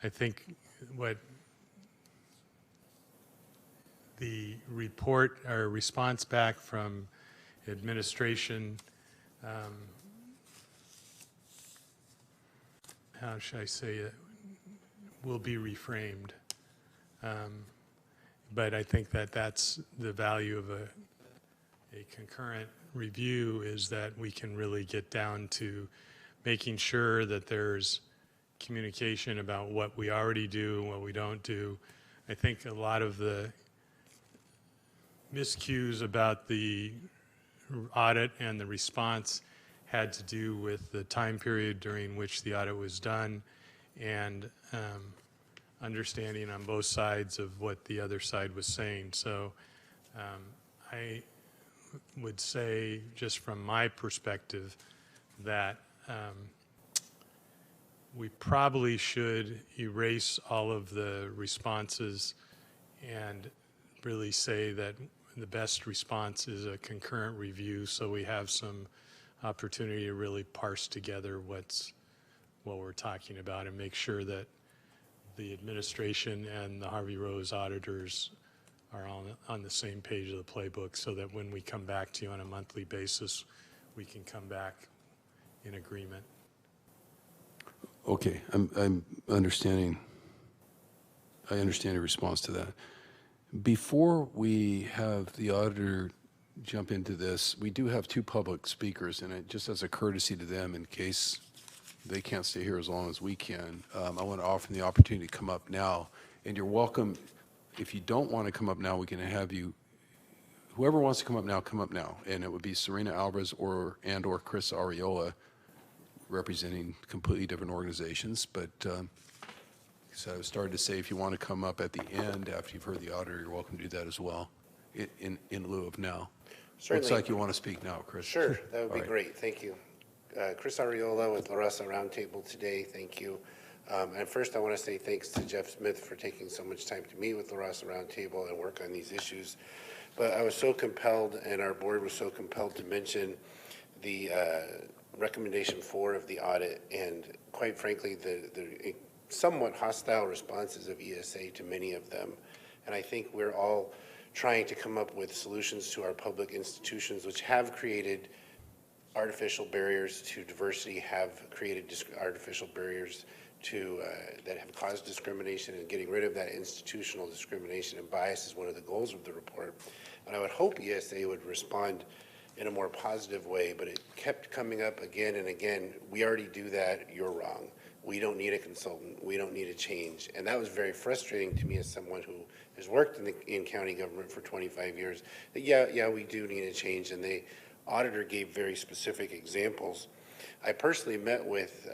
I think what the report or response back from administration, how should I say it, will be reframed. But I think that that's the value of a concurrent review, is that we can really get down to making sure that there's communication about what we already do and what we don't do. I think a lot of the miscues about the audit and the response had to do with the time period during which the audit was done, and understanding on both sides of what the other side was saying. So I would say, just from my perspective, that we probably should erase all of the responses and really say that the best response is a concurrent review, so we have some opportunity to really parse together what we're talking about and make sure that the administration and the Harvey Rose auditors are on the same page of the playbook, so that when we come back to you on a monthly basis, we can come back in agreement. Okay, I'm understanding. I understand your response to that. Before we have the auditor jump into this, we do have two public speakers, and just as a courtesy to them, in case they can't stay here as long as we can, I want to offer them the opportunity to come up now. And you're welcome. If you don't want to come up now, we can have you, whoever wants to come up now. And it would be Serena Alvarez or Chris Ariola, representing completely different organizations. But so I started to say, if you want to come up at the end after you've heard the auditor, you're welcome to do that as well, in lieu of now. Certainly. Looks like you want to speak now, Chris. Sure, that would All be right. great. Thank you. Chris Ariola with La Raza Roundtable today. Thank you. And first, I want to say thanks to Jeff Smith for taking so much time to meet with La Raza Roundtable and work on these issues. But I was so compelled, and our board was so compelled, to mention the recommendation 4 of the audit, and quite frankly, the somewhat hostile responses of ESA to many of them. And I think we're all trying to come up with solutions to our public institutions, which have created artificial barriers to diversity, have created artificial barriers to that have caused discrimination, and getting rid of that institutional discrimination and bias is one of the goals of the report. And I would hope ESA would respond in a more positive way, but it kept coming up again and again. We already do that. You're wrong. We don't need a consultant. We don't need a change. And that was very frustrating to me as someone who has worked in county government for 25 years. That yeah, we do need a change. And the auditor gave very specific examples. I personally met with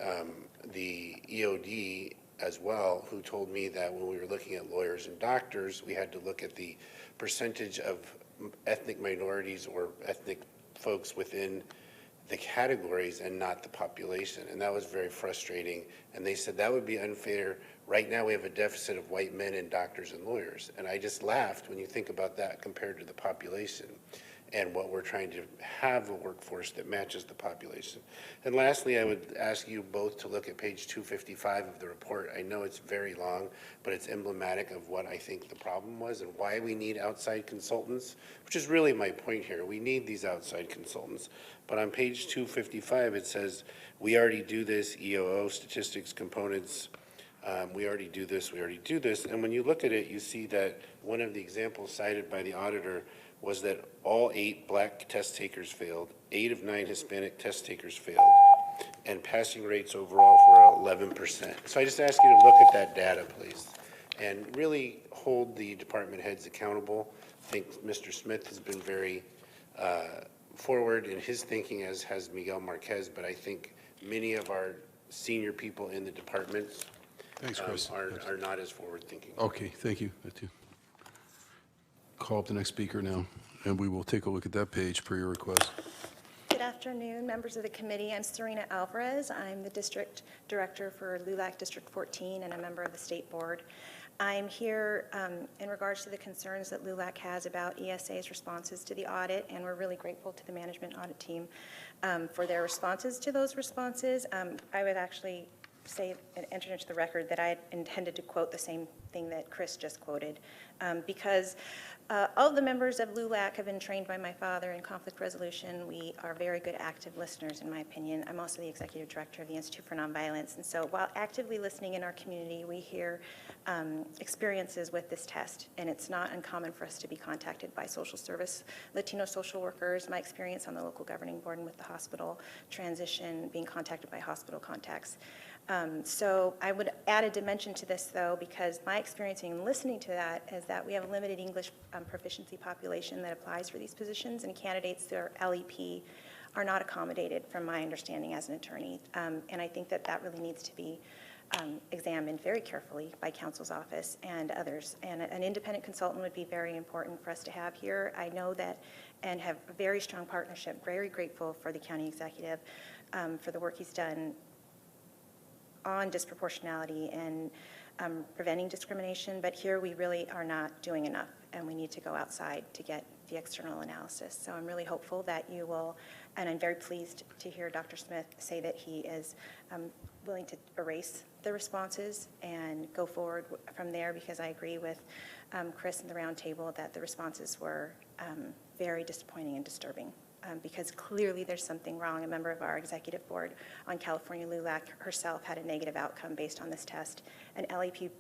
the EOD as well, who told me that when we were looking at lawyers and doctors, we had to look at the percentage of ethnic minorities or ethnic folks within the categories and not the population. And that was very frustrating. And they said that would be unfair. Right now we have a deficit of white men in doctors and lawyers. And I just laughed when you think about that compared to the population and what we're trying to have a workforce that matches the population. And lastly, I would ask you both to look at page 255 of the report. I know it's very long, but it's emblematic of what I think the problem was and why we need outside consultants, which is really my point here. We need these outside consultants. But on page 255, it says, we already do this, EOO, statistics, components, we already do this, we already do this. And when you look at it, you see that one of the examples cited by the auditor was that all 8 black test takers failed, 8 of 9 Hispanic test takers failed, and passing rates overall were 11%. So I just ask you to look at that data, please, and really hold the department heads accountable. I think Mr. Smith has been very forward in his thinking, as has Miguel Marquez, but I think many of our senior people in the departments Thanks, Chris. are not as forward thinking. Okay, thank you. Call up the next speaker now, and we will take a look at that page per your request. Good afternoon, members of the committee. I'm Serena Alvarez. I'm the district director for LULAC District 14 and a member of the state board. I'm here in regards to the concerns that LULAC has about ESA's responses to the audit, and we're really grateful to the management audit team for their responses to those responses. I would actually say and enter into the record that I had intended to quote the same thing that Chris just quoted, because all of the members of LULAC have been trained by my father in conflict resolution. We are very good active listeners, in my opinion. I'm also the executive director of the Institute for Nonviolence, and so while actively listening in our community, we hear experiences with this test, and it's not uncommon for us to be contacted by social service, Latino social workers, my experience on the local governing board and with the hospital transition, being contacted by hospital contacts. So I would add a dimension to this, though, because my experience in listening to that is that we have a limited English proficiency population that applies for these positions, and candidates that are LEP are not accommodated, from my understanding as an attorney. And I think that that really needs to be examined very carefully by counsel's office and others. And an independent consultant would be very important for us to have here. I know that and have a very strong partnership, very grateful for the county executive for the work he's done on disproportionality and preventing discrimination, but here we really are not doing enough, and we need to go outside to get the external analysis. So I'm really hopeful that you will, and I'm very pleased to hear Dr. Smith say that he is willing to erase the responses and go forward from there, because I agree with Chris and the roundtable that the responses were very disappointing and disturbing. Because clearly there's something wrong. A member of our executive board on California LULAC herself had a negative outcome based on this test. An LEP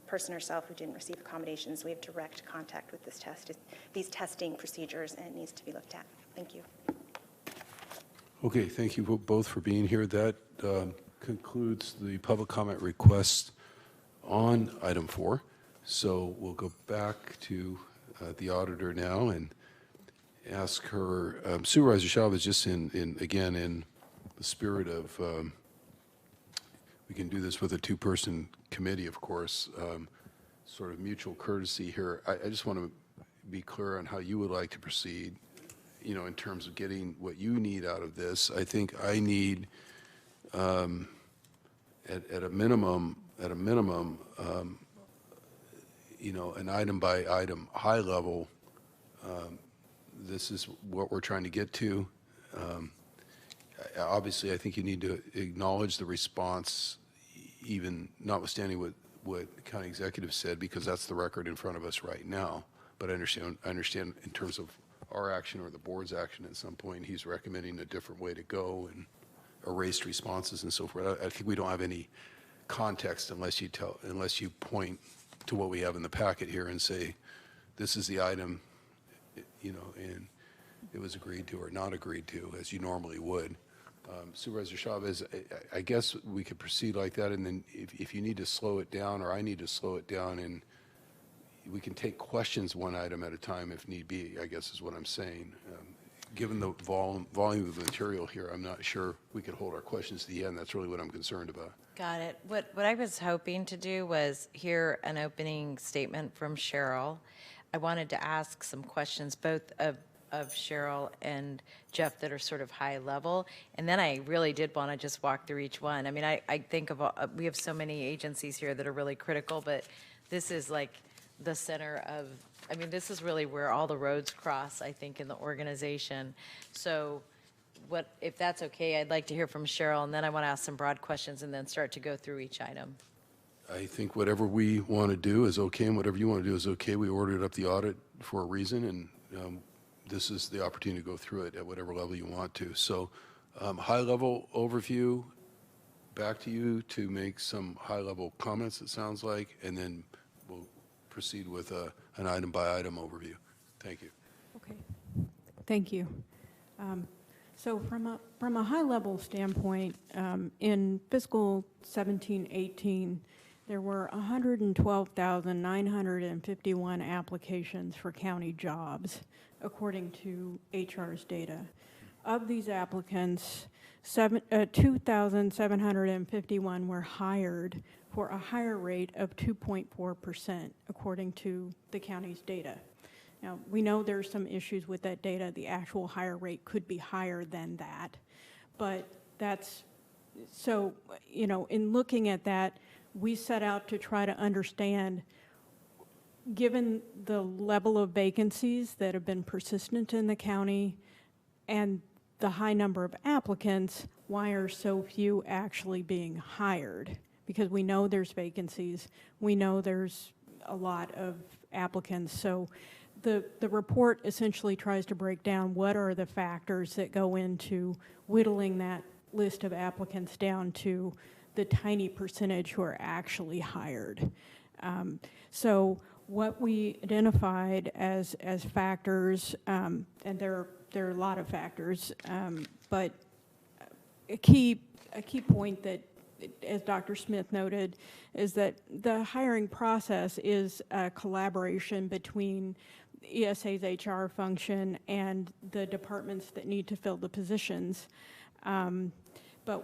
person herself who didn't receive accommodations. We have direct contact with this test, these testing procedures, and it needs to be looked at. Thank you. Okay, thank you both for being here. That concludes the public comment request on item 4. So we'll go back to the auditor now and ask her, Supervisor Chavez, just again, in the spirit of, we can do this with a 2-person committee, of course, sort of mutual courtesy here. I just want to be clear on how you would like to proceed, you know, in terms of getting what you need out of this. I think I need, at a minimum, you know, an item by item, high level. This is what we're trying to get to. Obviously, I think you need to acknowledge the response, even notwithstanding what the county executive said, because that's the record in front of us right now. But I understand in terms of our action or the board's action at some point, he's recommending a different way to go and erased responses and so forth. I think we don't have any context unless you point to what we have in the packet here and say, this is the item, you know, and it was agreed to or not agreed to, as you normally would. Supervisor Chavez, I guess we could proceed like that, and then if you need to slow it down, or I need to slow it down, and we can take questions one item at a time if need be, I guess is what I'm saying. Given the volume of material here, I'm not sure we could hold our questions to the end. That's really what I'm concerned about. Got it. What I was hoping to do was hear an opening statement from Cheryl. I wanted to ask some questions, both of Cheryl and Jeff, that are sort of high level. And then I really did want to just walk through each one. I mean, I think of, we have so many agencies here that are really critical, but this is like the center of, I mean, this is really where all the roads cross, I think, in the organization. So if that's okay, I'd like to hear from Cheryl, and then I want to ask some broad questions and then start to go through each item. I think whatever we want to do is okay, and whatever you want to do is okay. We ordered up the audit for a reason, and this is the opportunity to go through it at whatever level you want to. So high-level overview, back to you to make some high-level comments, it sounds like, and then we'll proceed with an item-by-item overview. Thank you. Okay. Thank you. So from a high-level standpoint, in fiscal 17-18, there were 112,951 applications for county jobs, according to HR's data. Of these applicants, 2,751 were hired for a higher rate of 2.4%, according to the county's data. Now, we know there's some issues with that data. The actual hire rate could be higher than that. But that's, so, in looking at that, we set out to try to understand, given the level of vacancies that have been persistent in the county and the high number of applicants, why are so few actually being hired? Because we know there's vacancies, we know there's a lot of applicants. So the report essentially tries to break down what are the factors that go into whittling that list of applicants down to the tiny percentage who are actually hired. So what we identified as factors, and there are a lot of factors, but a key point that, as Dr. Smith noted, is that the hiring process is a collaboration between ESA's HR function and the departments that need to fill the positions. But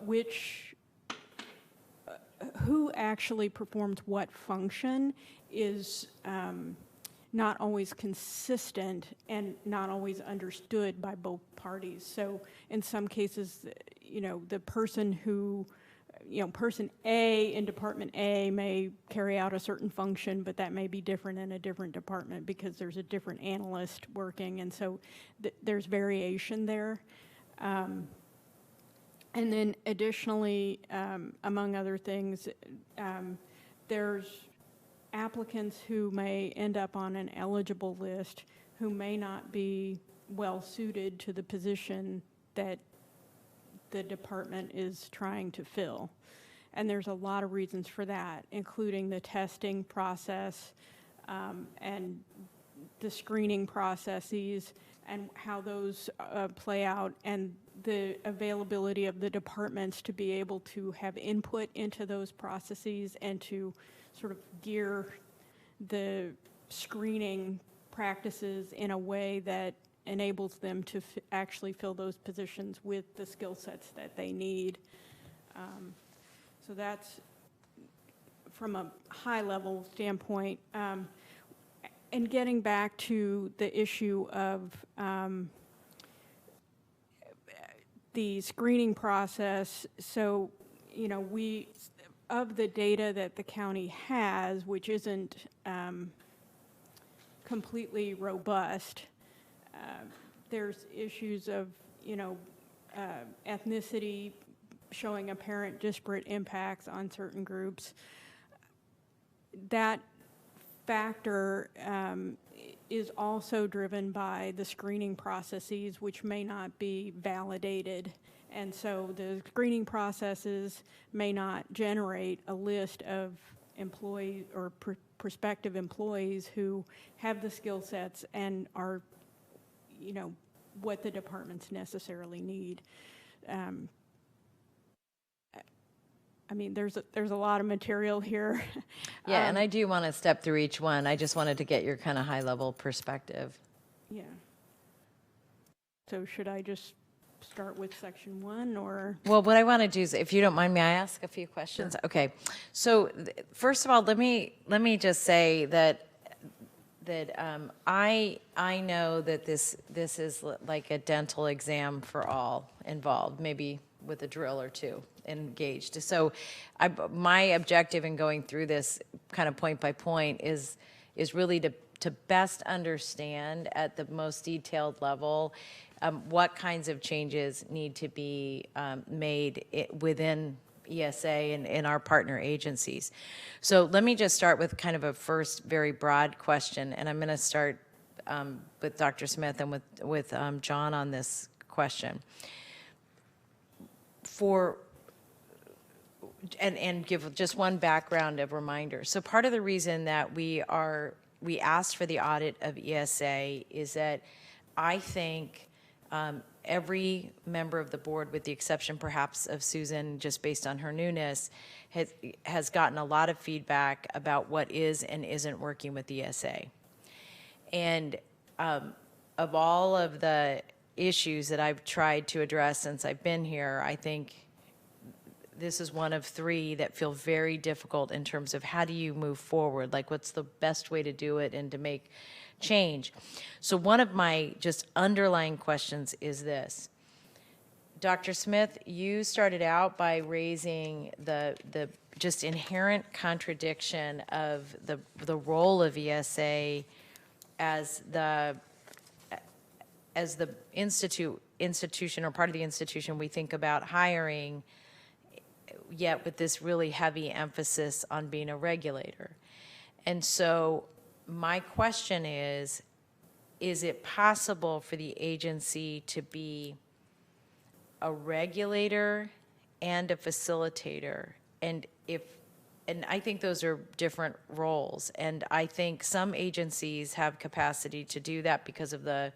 who actually performs what function is not always consistent and not always understood by both parties. So in some cases, the person who, person A in Department A may carry out a certain function, but that may be different in a different department because there's a different analyst working, and so there's variation there. And then additionally, among other things, there's applicants who may end up on an eligible list who may not be well suited to the position that the department is trying to fill. And there's a lot of reasons for that, including the testing process and the screening processes and how those play out, and the availability of the departments to be able to have input into those processes and to sort of gear the screening practices in a way that enables them to actually fill those positions with the skill sets that they need. So that's from a high level standpoint. And getting back to the issue of the screening process, so, of the data that the county has, which isn't completely robust, there's issues of, ethnicity showing apparent disparate impacts on certain groups. That factor is also driven by the screening processes, which may not be validated. And so the screening processes may not generate a list of employees or prospective employees who have the skill sets and are, what the departments necessarily need. There's a lot of material here. Yeah, and I do want to step through each one. I just wanted to get your kind of high-level perspective. Yeah. So should I just start with section 1, or? Well, what I want to do is, if you don't mind, may I ask a few questions? Sure. Okay. So first of all, let me just say that I know that this is like a dental exam for all involved, maybe with a drill or two engaged. So my objective in going through this kind of point by point is really to best understand at the most detailed level what kinds of changes need to be made within ESA and in our partner agencies. So let me just start with kind of a first very broad question, and I'm going to start with Dr. Smith and with John on this question. And give just one background of reminder. So part of the reason that we asked for the audit of ESA is that I think every member of the board, with the exception perhaps of Susan, just based on her newness, has gotten a lot of feedback about what is and isn't working with ESA. And of all of the issues that I've tried to address since I've been here, I think this is one of three that feel very difficult in terms of how do you move forward? Like, what's the best way to do it and to make change? So one of my just underlying questions is this. Dr. Smith, you started out by raising the just inherent contradiction of the role of ESA as the institution or part of the institution we think about hiring, yet with this really heavy emphasis on being a regulator. And so my question is it possible for the agency to be a regulator and a facilitator? And I think those are different roles. And I think some agencies have capacity to do that because of the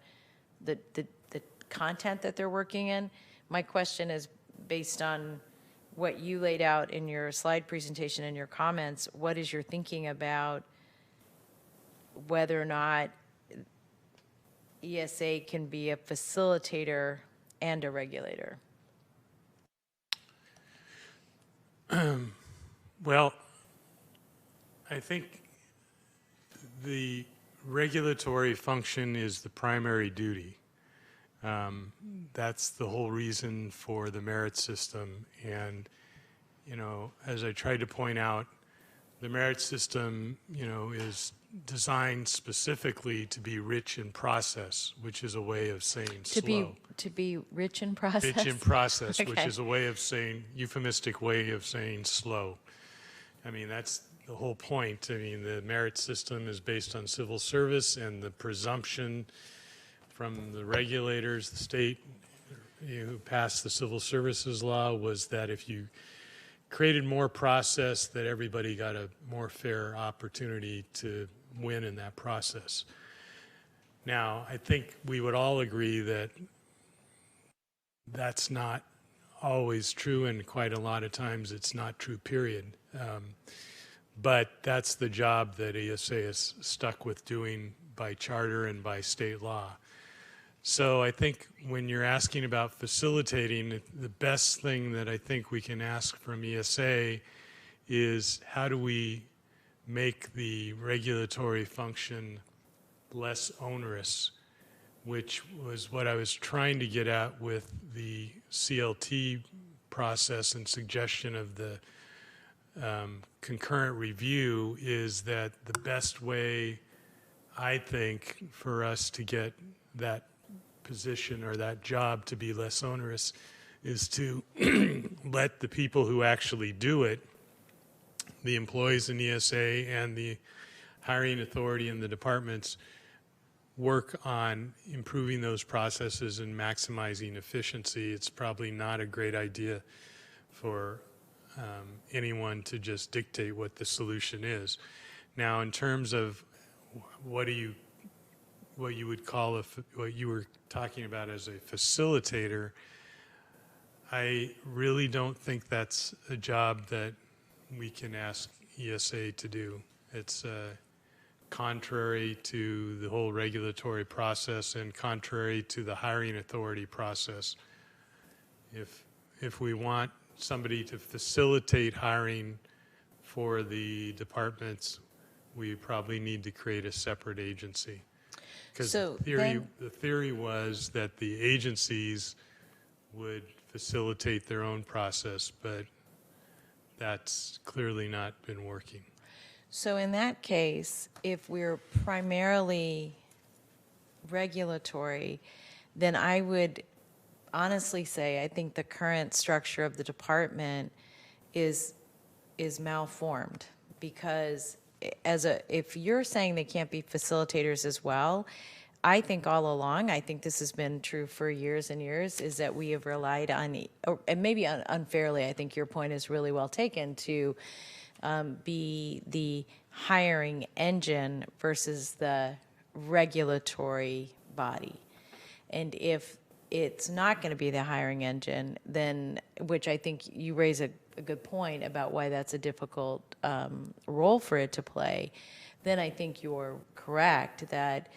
content that they're working in. My question is based on what you laid out in your slide presentation and your comments. What is your thinking about whether or not ESA can be a facilitator and a regulator? Well, I think the regulatory function is the primary duty. That's the whole reason for the merit system. And, you know, as I tried to point out, the merit system, you know, is designed specifically to be rich in process, which is a way of saying slow. To be rich in process? Rich in process, which Okay. is a way of saying, euphemistic way of saying slow. I mean, that's the whole point. I mean, the merit system is based on civil service, and the presumption from the regulators, the state who passed the civil services law, was that if you created more process, that everybody got a more fair opportunity to win in that process. Now, I think we would all agree that that's not always true, and quite a lot of times it's not true, period. But that's the job that ESA is stuck with doing by charter and by state law. So I think when you're asking about facilitating, the best thing that I think we can ask from ESA is how do we make the regulatory function less onerous, which was what I was trying to get at with the CLT process and suggestion of the concurrent review, is that the best way, I think, for us to get that position or that job to be less onerous is to let the people who actually do it, the employees in ESA and the hiring authority in the departments, work on improving those processes and maximizing efficiency. It's probably not a great idea for anyone to just dictate what the solution is. Now, in terms of what you would call what you were talking about as a facilitator, I really don't think that's a job that we can ask ESA to do. It's contrary to the whole regulatory process and contrary to the hiring authority process. If we want somebody to facilitate hiring for the departments, we probably need to create a separate agency. Because the theory was that the agencies would facilitate their own process, but that's clearly not been working. So in that case, if we're primarily regulatory, then I would honestly say I think the current structure of the department is malformed, because if you're saying they can't be facilitators as well, I think all along, I think this has been true for years and years, is that we have relied on, and maybe unfairly, I think your point is really well taken, to be the hiring engine versus the regulatory body. And if it's not going to be the hiring engine, then, which I think you raise a good point about why that's a difficult role for it to play, then I think you're correct that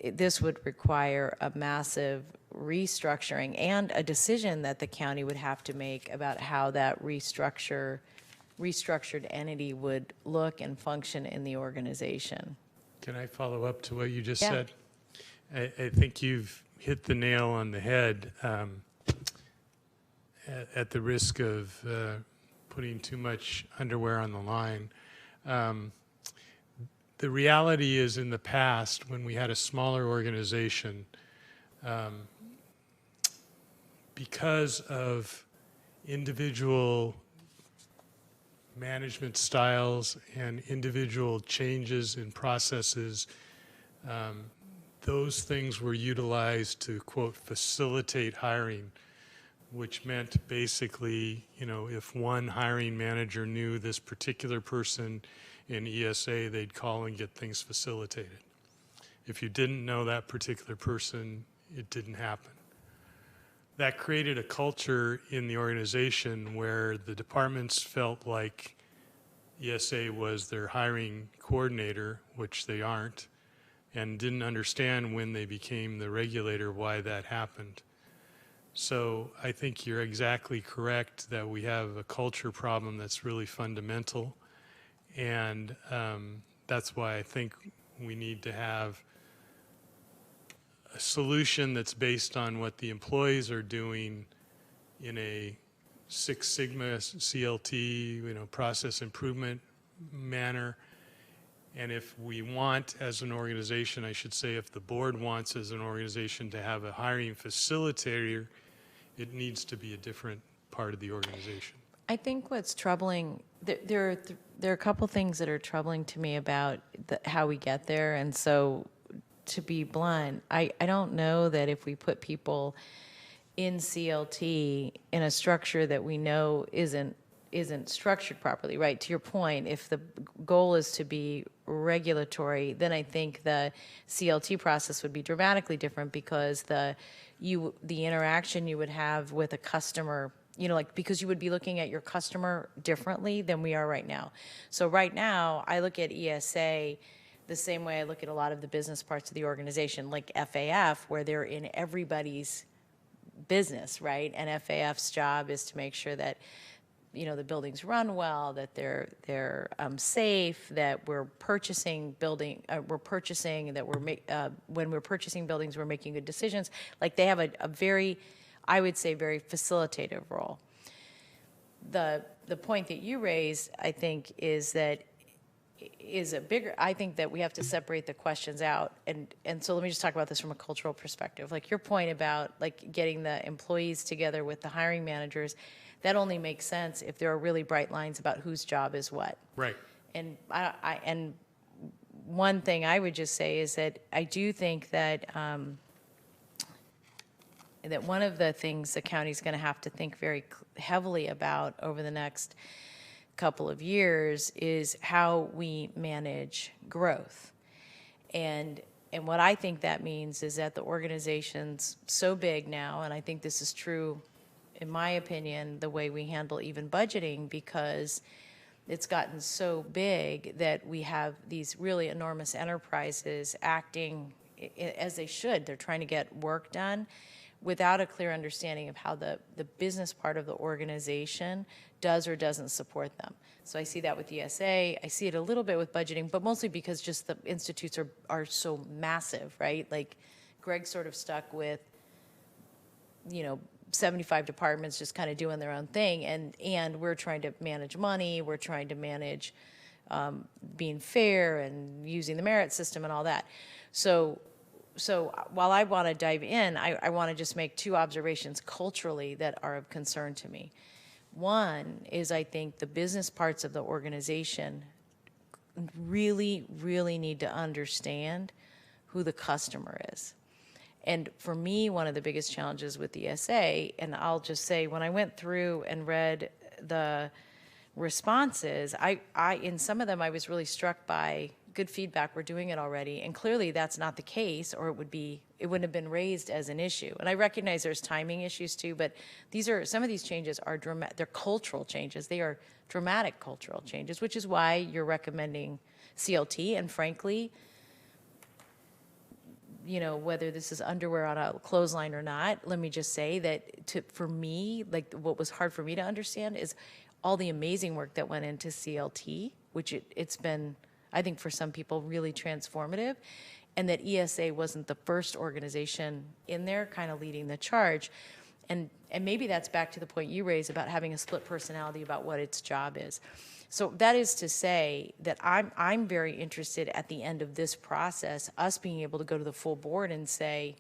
this would require a massive restructuring and a decision that the county would have to make about how that restructured entity would look and function in the organization. Can I follow up to what you just Yeah. said? I think you've hit the nail on the head at the risk of putting too much underwear on the line. The reality is, in the past, when we had a smaller organization, because of individual management styles and individual changes in processes, those things were utilized to, quote, facilitate hiring, which meant basically, if one hiring manager knew this particular person in ESA, they'd call and get things facilitated. If you didn't know that particular person, it didn't happen. That created a culture in the organization where the departments felt like ESA was their hiring coordinator, which they aren't, and didn't understand when they became the regulator why that happened. So I think you're exactly correct that we have a culture problem that's really fundamental, and that's why I think we need to have a solution that's based on what the employees are doing in a Six Sigma CLT, process improvement manner. And if we want, as an organization, I should say, if the board wants as an organization to have a hiring facilitator, it needs to be a different part of the organization. I think what's troubling, there are a couple things that are troubling to me about how we get there. And so, to be blunt, I don't know that if we put people in CLT in a structure that we know isn't structured properly, right? To your point, if the goal is to be regulatory, then I think the CLT process would be dramatically different, because the interaction you would have with a customer, because you would be looking at your customer differently than we are right now. So right now, I look at ESA the same way I look at a lot of the business parts of the organization, like FAF, where they're in everybody's business, right? And FAF's job is to make sure that the buildings run well, that they're safe, that we're purchasing that when we're purchasing buildings, we're making good decisions. Like, they have a very, I would say, very facilitative role. The point that you raised, I think, I think that we have to separate the questions out. And so let me just talk about this from a cultural perspective. Like, your point about getting the employees together with the hiring managers, that only makes sense if there are really bright lines about whose job is what. Right. And and one thing I would just say is that I do think that that one of the things the county's going to have to think very heavily about over the next couple of years is how we manage growth. And what I think that means is that the organization's so big now, and I think this is true, in my opinion, the way we handle even budgeting, because it's gotten so big that we have these really enormous enterprises acting as they should. They're trying to get work done without a clear understanding of how the business part of the organization does or doesn't support them. So I see that with ESA. I see it a little bit with budgeting, but mostly because just the institutes are so massive, right? Like, Greg's sort of stuck with, 75 departments just kind of doing their own thing, and we're trying to manage money, we're trying to manage being fair and using the merit system and all that. So while I want to dive in, I want to just make two observations culturally that are of concern to me. One is, I think the business parts of the organization really, really need to understand who the customer is. And for me, one of the biggest challenges with the ESA, and I'll just say, when I went through and read the responses, in some of them I was really struck by good feedback, we're doing it already, and clearly that's not the case, or it wouldn't have been raised as an issue. And I recognize there's timing issues too, but some of these changes are they're cultural changes. They are dramatic cultural changes, which is why you're recommending CLT, and frankly, whether this is underwear on a clothesline or not, let me just say that for me, like what was hard for me to understand is all the amazing work that went into CLT, which it's been, I think for some people, really transformative, and that ESA wasn't the first organization in there kind of leading the charge. And maybe that's back to the point you raised about having a split personality about what its job is. So that is to say that I'm very interested at the end of this process, us being able to go to the full board and say,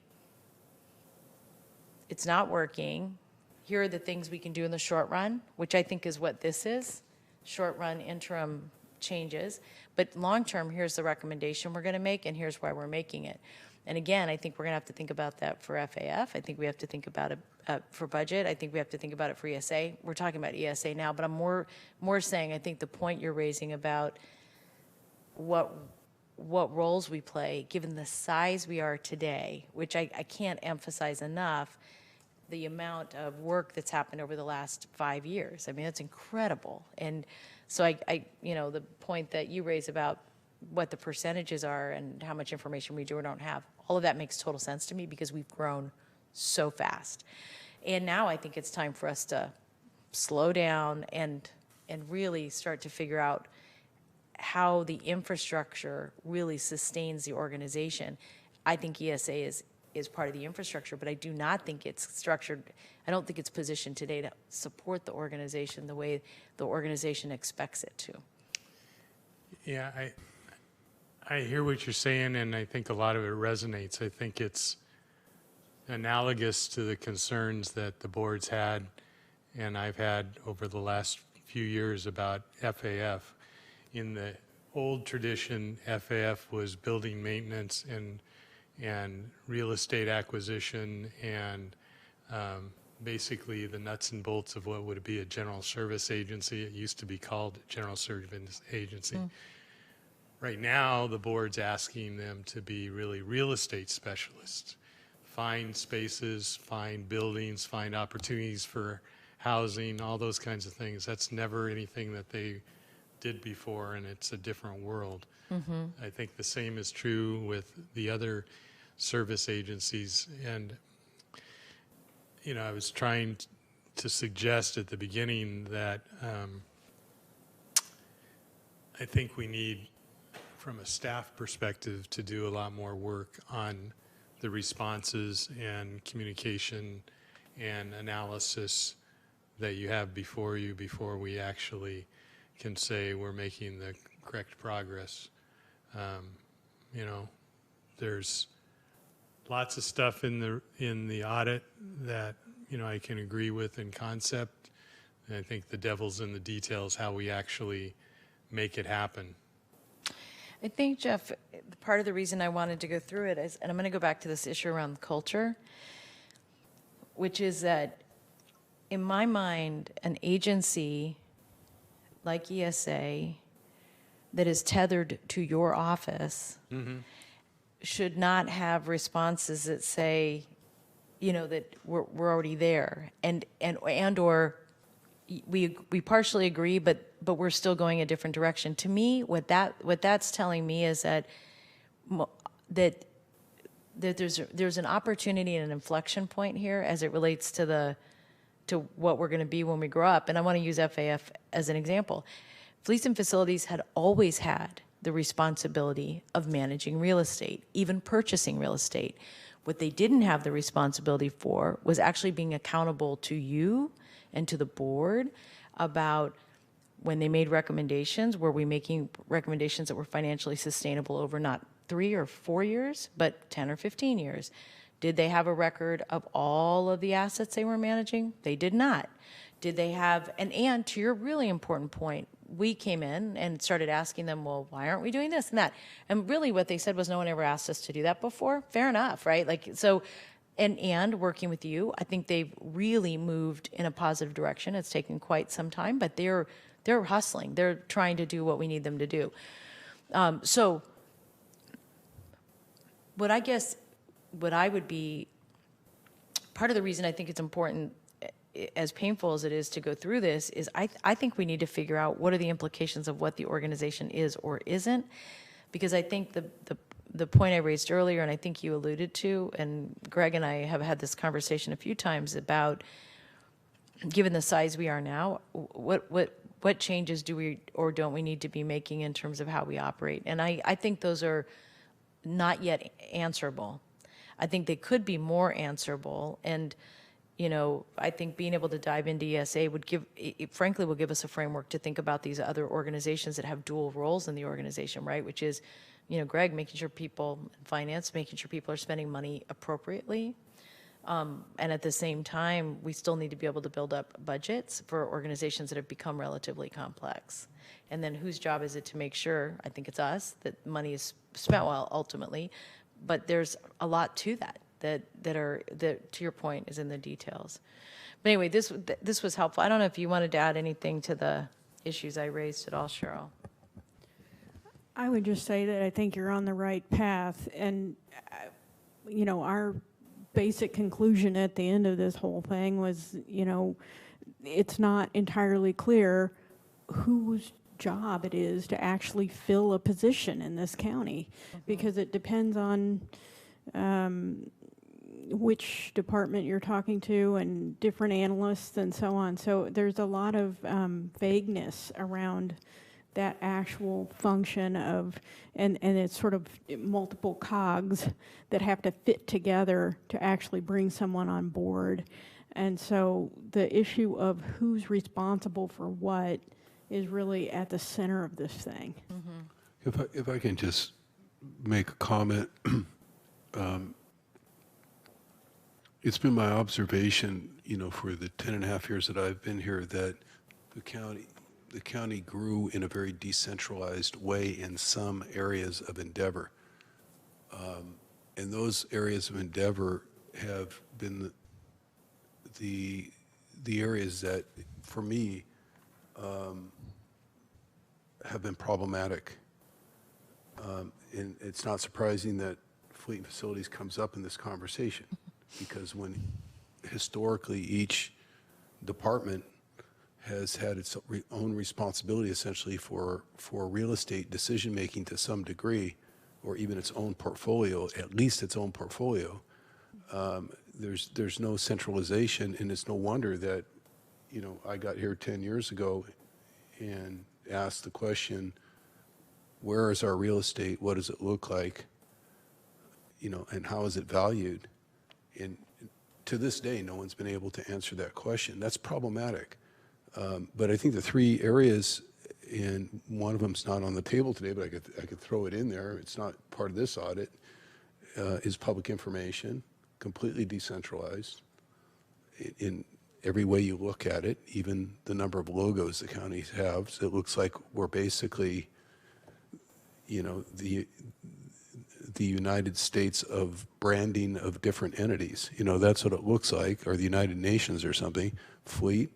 it's not working. Here are the things we can do in the short run, which I think is what this is, short run interim changes. But long term, here's the recommendation we're going to make, and here's why we're making it. And again, I think we're going to have to think about that for FAF. I think we have to think about it for budget. I think we have to think about it for ESA. We're talking about ESA now, but I'm more saying I think the point you're raising about what roles we play, given the size we are today, which I can't emphasize enough, the amount of work that's happened over the last 5 years. I mean, that's incredible. And so the point that you raise about what the percentages are and how much information we do or don't have, all of that makes total sense to me because we've grown so fast. And now I think it's time for us to slow down and really start to figure out how the infrastructure really sustains the organization. I think ESA is part of the infrastructure, but I do not think it's structured, I don't think it's positioned today to support the organization the way the organization expects it to. Yeah, I hear what you're saying, and I think a lot of it resonates. I think it's analogous to the concerns that the board's had and I've had over the last few years about FAF. In the old tradition, FAF was building maintenance and real estate acquisition and basically the nuts and bolts of what would be a general service agency. It used to be called general service agency. Right now, the board's asking them to be really real estate specialists. Find spaces, find buildings, find opportunities for housing, all those kinds of things. That's never anything that they did before, and it's a different world. I think the same is true with the other service agencies. And, I was trying to suggest at the beginning that I think we need, from a staff perspective, to do a lot more work on the responses and communication and analysis that you have before you before we actually can say we're making the correct progress. There's lots of stuff in the audit that I can agree with in concept. And I think the devil's in the details, how we actually make it happen. I think, Jeff, part of the reason I wanted to go through it is, and I'm going to go back to this issue around culture, which is that in my mind, an agency like ESA that is tethered to your office should not have responses that say, that we're already there, and or we partially agree, but we're still going a different direction. To me, what that's telling me is that there's an opportunity and an inflection point here as it relates to what we're going to be when we grow up. And I want to use FAF as an example. Fleets and Facilities had always had the responsibility of managing real estate, even purchasing real estate. What they didn't have the responsibility for was actually being accountable to you and to the board about when they made recommendations, were we making recommendations that were financially sustainable over not 3 or 4 years, but 10 or 15 years? Did they have a record of all of the assets they were managing? They did not. Did they have, and to your really important point, we came in and started asking them, well, why aren't we doing this and that? And really what they said was, no one ever asked us to do that before. Fair enough, right? And working with you, I think they've really moved in a positive direction. It's taken quite some time, but they're hustling. They're trying to do what we need them to do. So what I would be, part of the reason I think it's important, as painful as it is to go through this, is I think we need to figure out what are the implications of what the organization is or isn't, because I think the point I raised earlier, and I think you alluded to, and Greg and I have had this conversation a few times about, given the size we are now, what changes do we or don't we need to be making in terms of how we operate? And I think those are not yet answerable. I think they could be more answerable, and I think being able to dive into ESA would frankly will give us a framework to think about these other organizations that have dual roles in the organization, right? Which is, Greg, making sure people, finance, making sure people are spending money appropriately. And at the same time, we still need to be able to build up budgets for organizations that have become relatively complex. And then whose job is it to make sure, I think it's us, that money is spent well ultimately, but there's a lot to that to your point is in the details. But anyway, this was helpful. I don't know if you wanted to add anything to the issues I raised at all, Cheryl. I would just say that I think you're on the right path, and our basic conclusion at the end of this whole thing was, it's not entirely clear whose job it is to actually fill a position in this county, because it depends on which department you're talking to and different analysts and so on. So there's a lot of vagueness around that actual function of, and it's sort of multiple cogs that have to fit together to actually bring someone on board. And so the issue of who's responsible for what is really at the center of this thing. Mm-hmm. If I can just make a comment, it's been my observation, for the 10.5 years that I've been here, that the county grew in a very decentralized way in some areas of endeavor. And those areas of endeavor have been the areas that, for me, have been problematic. And it's not surprising that Fleet and Facilities comes up in this conversation, because when historically each department has had its own responsibility essentially for real estate decision-making to some degree, or even its own portfolio, at least its own portfolio, there's no centralization, and it's no wonder that, I got here 10 years ago and asked the question, where is our real estate? What does it look like? And how is it valued? And to this day, no one's been able to answer that question. That's problematic. But I think the three areas, and one of them's not on the table today, but I could throw it in there. It's not part of this audit, is public information, completely decentralized in every way you look at it, even the number of logos the counties have. So it looks like we're basically, the United States of branding of different entities. That's what it looks like, or the United Nations or something, Fleet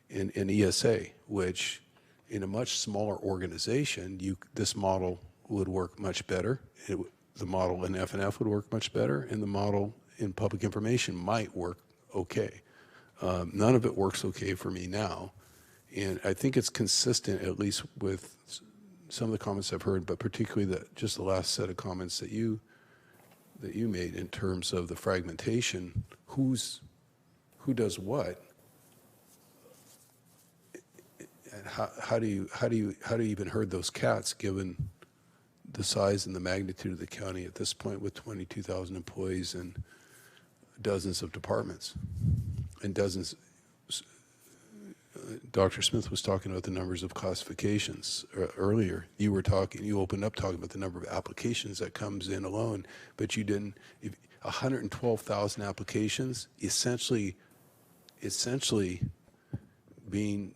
and ESA, which in a much smaller organization, this model would work much better. The model in F&F would work much better, and the model in public information might work okay. None of it works okay for me now, and I think it's consistent, at least with some of the comments I've heard, but particularly just the last set of comments that you made in terms of the fragmentation, who does what, and how do you even herd those cats, given the size and the magnitude of the county at this point, with 22,000 employees and dozens of departments and dozens. Dr. Smith was talking about the numbers of classifications earlier. You opened up talking about the number of applications that comes in alone, but you didn't. 112,000 applications, essentially being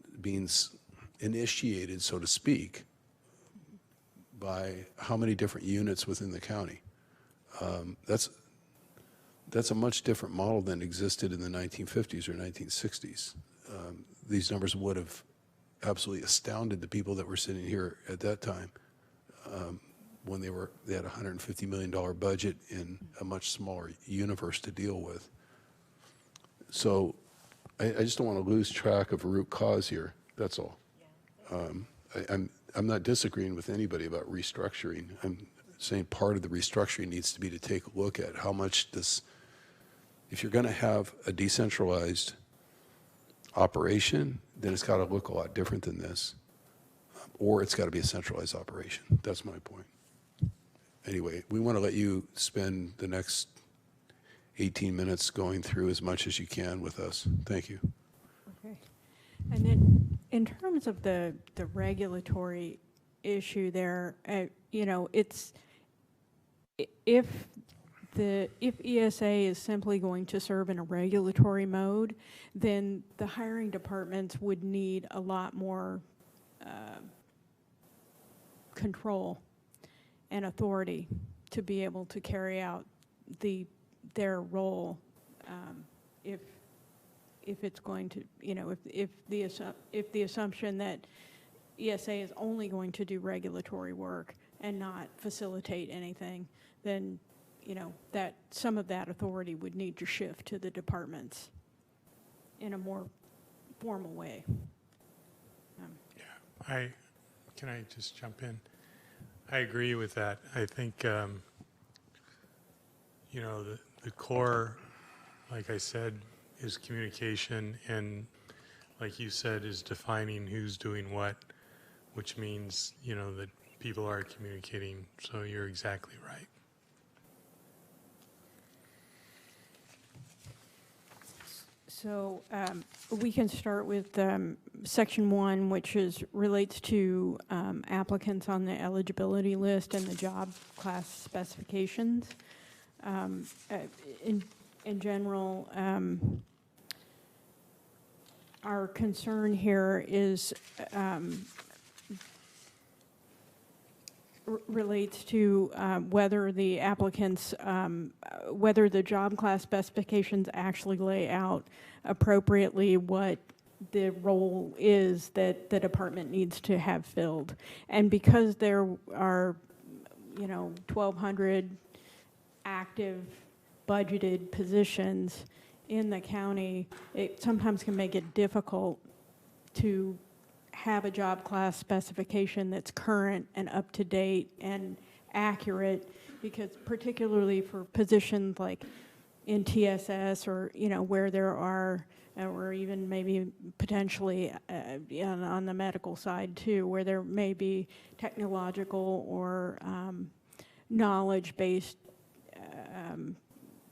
initiated, so to speak, by how many different units within the county. That's a much different model than existed in the 1950s or 1960s. These numbers would have absolutely astounded the people that were sitting here at that time, when they had a $150 million budget in a much smaller universe to deal with. So I just don't want to lose track of a root cause here. That's all. I'm not disagreeing with anybody about restructuring. saying part of the restructuring needs to be to take a look at how much this, if you're going to have a decentralized operation, then it's got to look a lot different than this, or it's got to be a centralized operation. That's my point. Anyway, we want to let you spend the next 18 minutes going through as much as you can with us. Thank you. Okay. And then in terms of the regulatory issue there, you know, it's, if ESA is simply going to serve in a regulatory mode, then the hiring departments would need a lot more control and authority to be able to carry out their role, if it's going to, you know, if the assumption that ESA is only going to do regulatory work and not facilitate anything, then, you know, that some of that authority would need to shift to the departments in a more formal way. Can I just jump in? I agree with that. I think, you know, the core, like I said, is communication, and like you said, is defining who's doing what, which means, you know, that people are communicating. So you're exactly right. So we can start with section 1, which relates to applicants on the eligibility list and the job class specifications. In general, our concern here is relates to whether the applicants, whether the job class specifications actually lay out appropriately what the role is that the department needs to have filled. And because there are, you know, 1,200 active budgeted positions in the county, it sometimes can make it difficult to have a job class specification that's current and up to date and accurate, because particularly for positions like in TSS, or, you know, where there are, or even maybe potentially on the medical side too, where there may be technological or knowledge-based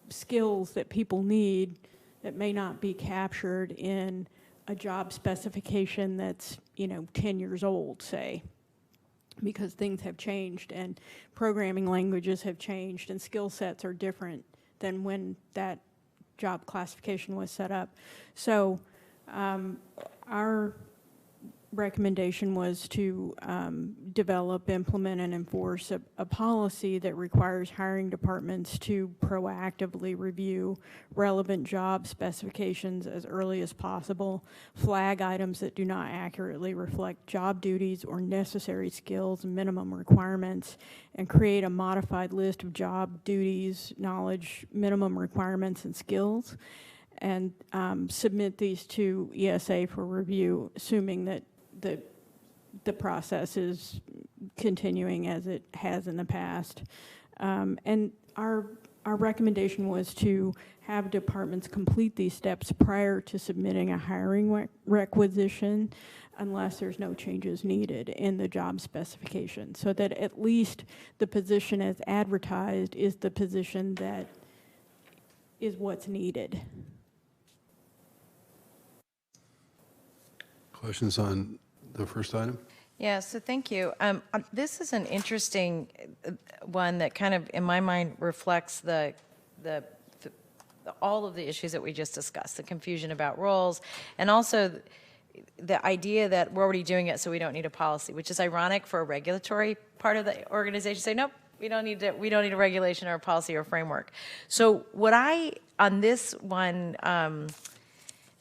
skills that people need that may not be captured in a job specification that's, you know, 10 years old, say, because things have changed and programming languages have changed and skill sets are different than when that job classification was set up. So our recommendation was to develop, implement, and enforce a policy that requires hiring departments to proactively review relevant job specifications as early as possible, flag items that do not accurately reflect job duties or necessary skills and minimum requirements, and create a modified list of job duties, knowledge, minimum requirements, and skills, and submit these to ESA for review, assuming that the process is continuing as it has in the past. And our recommendation was to have departments complete these steps prior to submitting a hiring requisition, unless there's no changes needed in the job specification, so that at least the position as advertised is the position that is what's needed. Questions on the first item? Yeah, so thank you. This is an interesting one that kind of, in my mind, reflects all of the issues that we just discussed, the confusion about roles, and also the idea that we're already doing it, so we don't need a policy, which is ironic for a regulatory part of the organization. Say, nope, we don't need a regulation or a policy or framework. So on this one,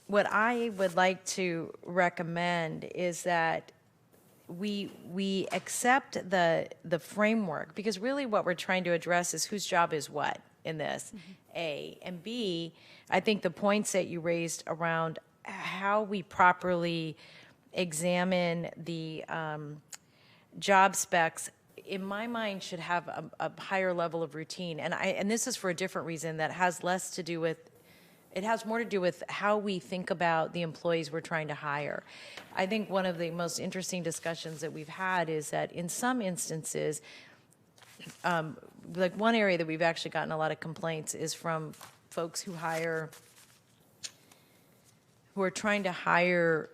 what I would like to recommend is that we accept the framework, because really what we're trying to address is whose job is what in this, A. And B, I think the points that you raised around how we properly examine the job specs in my mind, should have a higher level of routine. And this is for a different reason that has less to do with, it has more to do with how we think about the employees we're trying to hire. I think one of the most interesting discussions that we've had is that in some instances, like one area that we've actually gotten a lot of complaints is from folks who are trying to hire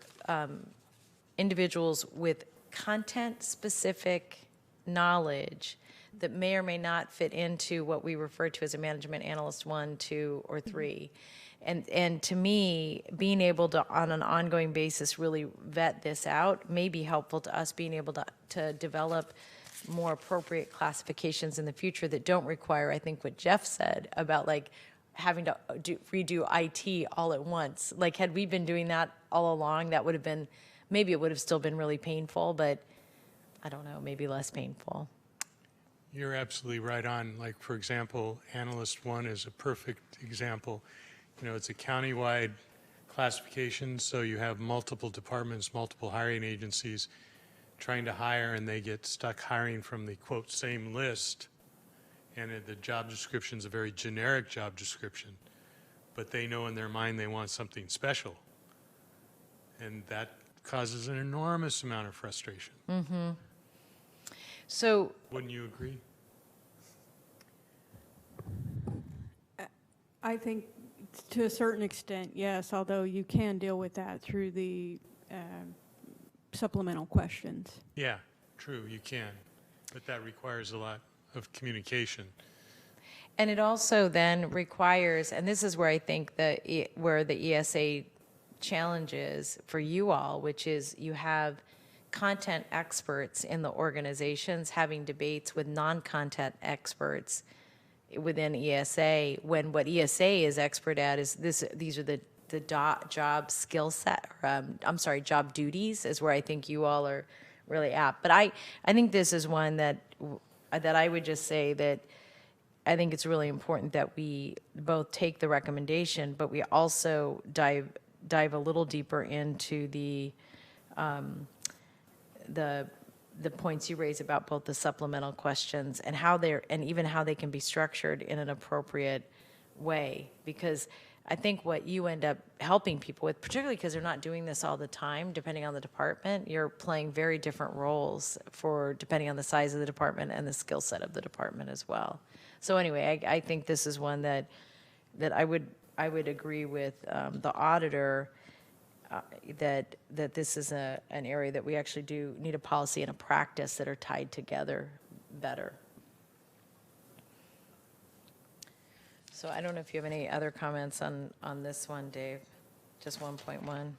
individuals with content-specific knowledge that may or may not fit into what we refer to as a management analyst 1, 2, or 3. And to me, being able to, on an ongoing basis, really vet this out may be helpful to us being able to develop more appropriate classifications in the future that don't require, I think, what Jeff said about like having to redo IT all at once. Like, had we been doing that all along, that would have been, maybe it would have still been really painful, but I don't know, maybe less painful. You're absolutely right on. Like, for example, Analyst 1 is a perfect example. You know, it's a countywide classification, so you have multiple departments, multiple hiring agencies trying to hire, and they get stuck hiring from the, quote, same list. And the job description is a very generic job description, but they know in their mind they want something special. And that causes an enormous amount of frustration. Mm-hmm. So, wouldn't you agree? I think to a certain extent, yes, although you can deal with that through the supplemental questions. Yeah, true, you can. But that requires a lot of communication. and it also then requires, and this is where I think where the ESA challenge is for you all, which is you have content experts in the organizations having debates with non-content experts within ESA, when what ESA is expert at is these are the job skill set, or, job duties is where I think you all are really apt. But I think this is one that I would just say that I think it's really important that we both take the recommendation, but we also dive a little deeper into the points you raise about both the supplemental questions and even how they can be structured in an appropriate way. Because I think what you end up helping people with, particularly because they're not doing this all the time, depending on the department, you're playing very different roles depending on the size of the department and the skill set of the department as well. So anyway, I think this is one that I would agree with the auditor that this is an area that we actually do need a policy and a practice that are tied together better. So I don't know if you have any other comments on this one, Dave, just 1.1.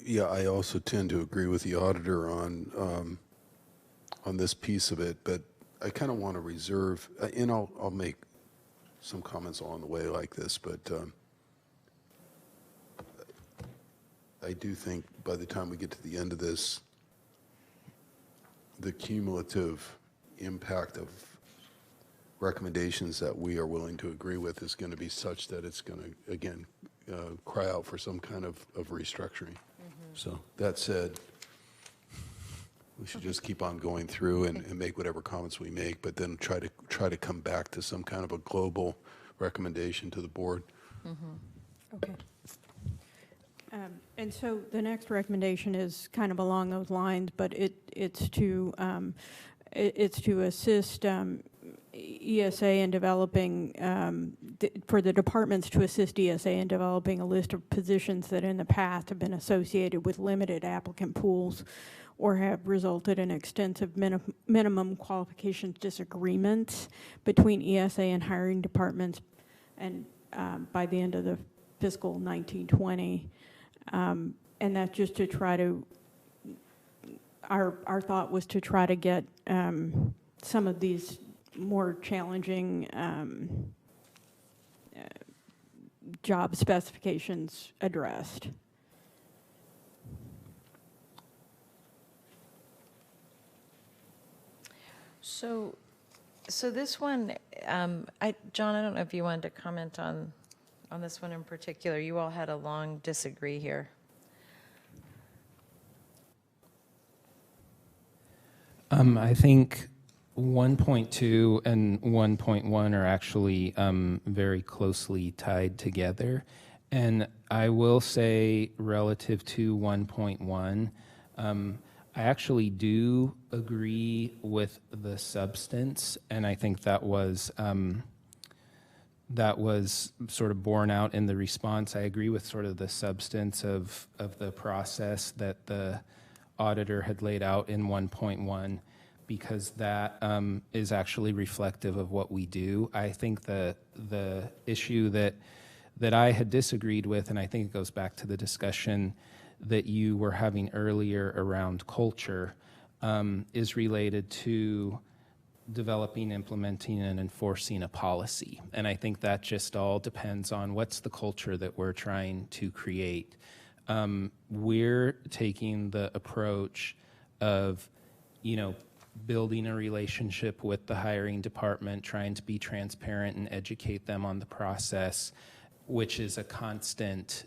Yeah, I also tend to agree with the auditor on this piece of it, but I kind of want to reserve, and I'll make some comments along the way like this, but I do think by the time we get to the end of this, the cumulative impact of recommendations that we are willing to agree with is going to be such that it's going to, again, cry out for some kind of restructuring. Mm-hmm. So that said, we should just keep on going through and make whatever comments we make, but then try to come back to some kind of a global recommendation to the board. Mm-hmm. Okay. And so the next recommendation is kind of along those lines, but it's to assist ESA in developing, for the departments to assist ESA in developing a list of positions that in the past have been associated with limited applicant pools or have resulted in extensive minimum qualifications disagreements between ESA and hiring departments, and by the end of the fiscal 1920. And that's just to try to, our thought was to try to get some of these more challenging job specifications addressed. So this one, John, I don't know if you wanted to comment on this one in particular. You all had a long disagree here. I think 1.2 and 1.1 are actually very closely tied together. And I will say, relative to 1.1, I actually do agree with the substance, and I think that was sort of borne out in the response. I agree with sort of the substance of the process that the auditor had laid out in 1.1, because that is actually reflective of what we do. I think the issue that I had disagreed with, and I think it goes back to the discussion that you were having earlier around culture, is related to developing, implementing, and enforcing a policy. And I think that just all depends on what's the culture that we're trying to create. We're taking the approach of, building a relationship with the hiring department, trying to be transparent and educate them on the process, which is a constant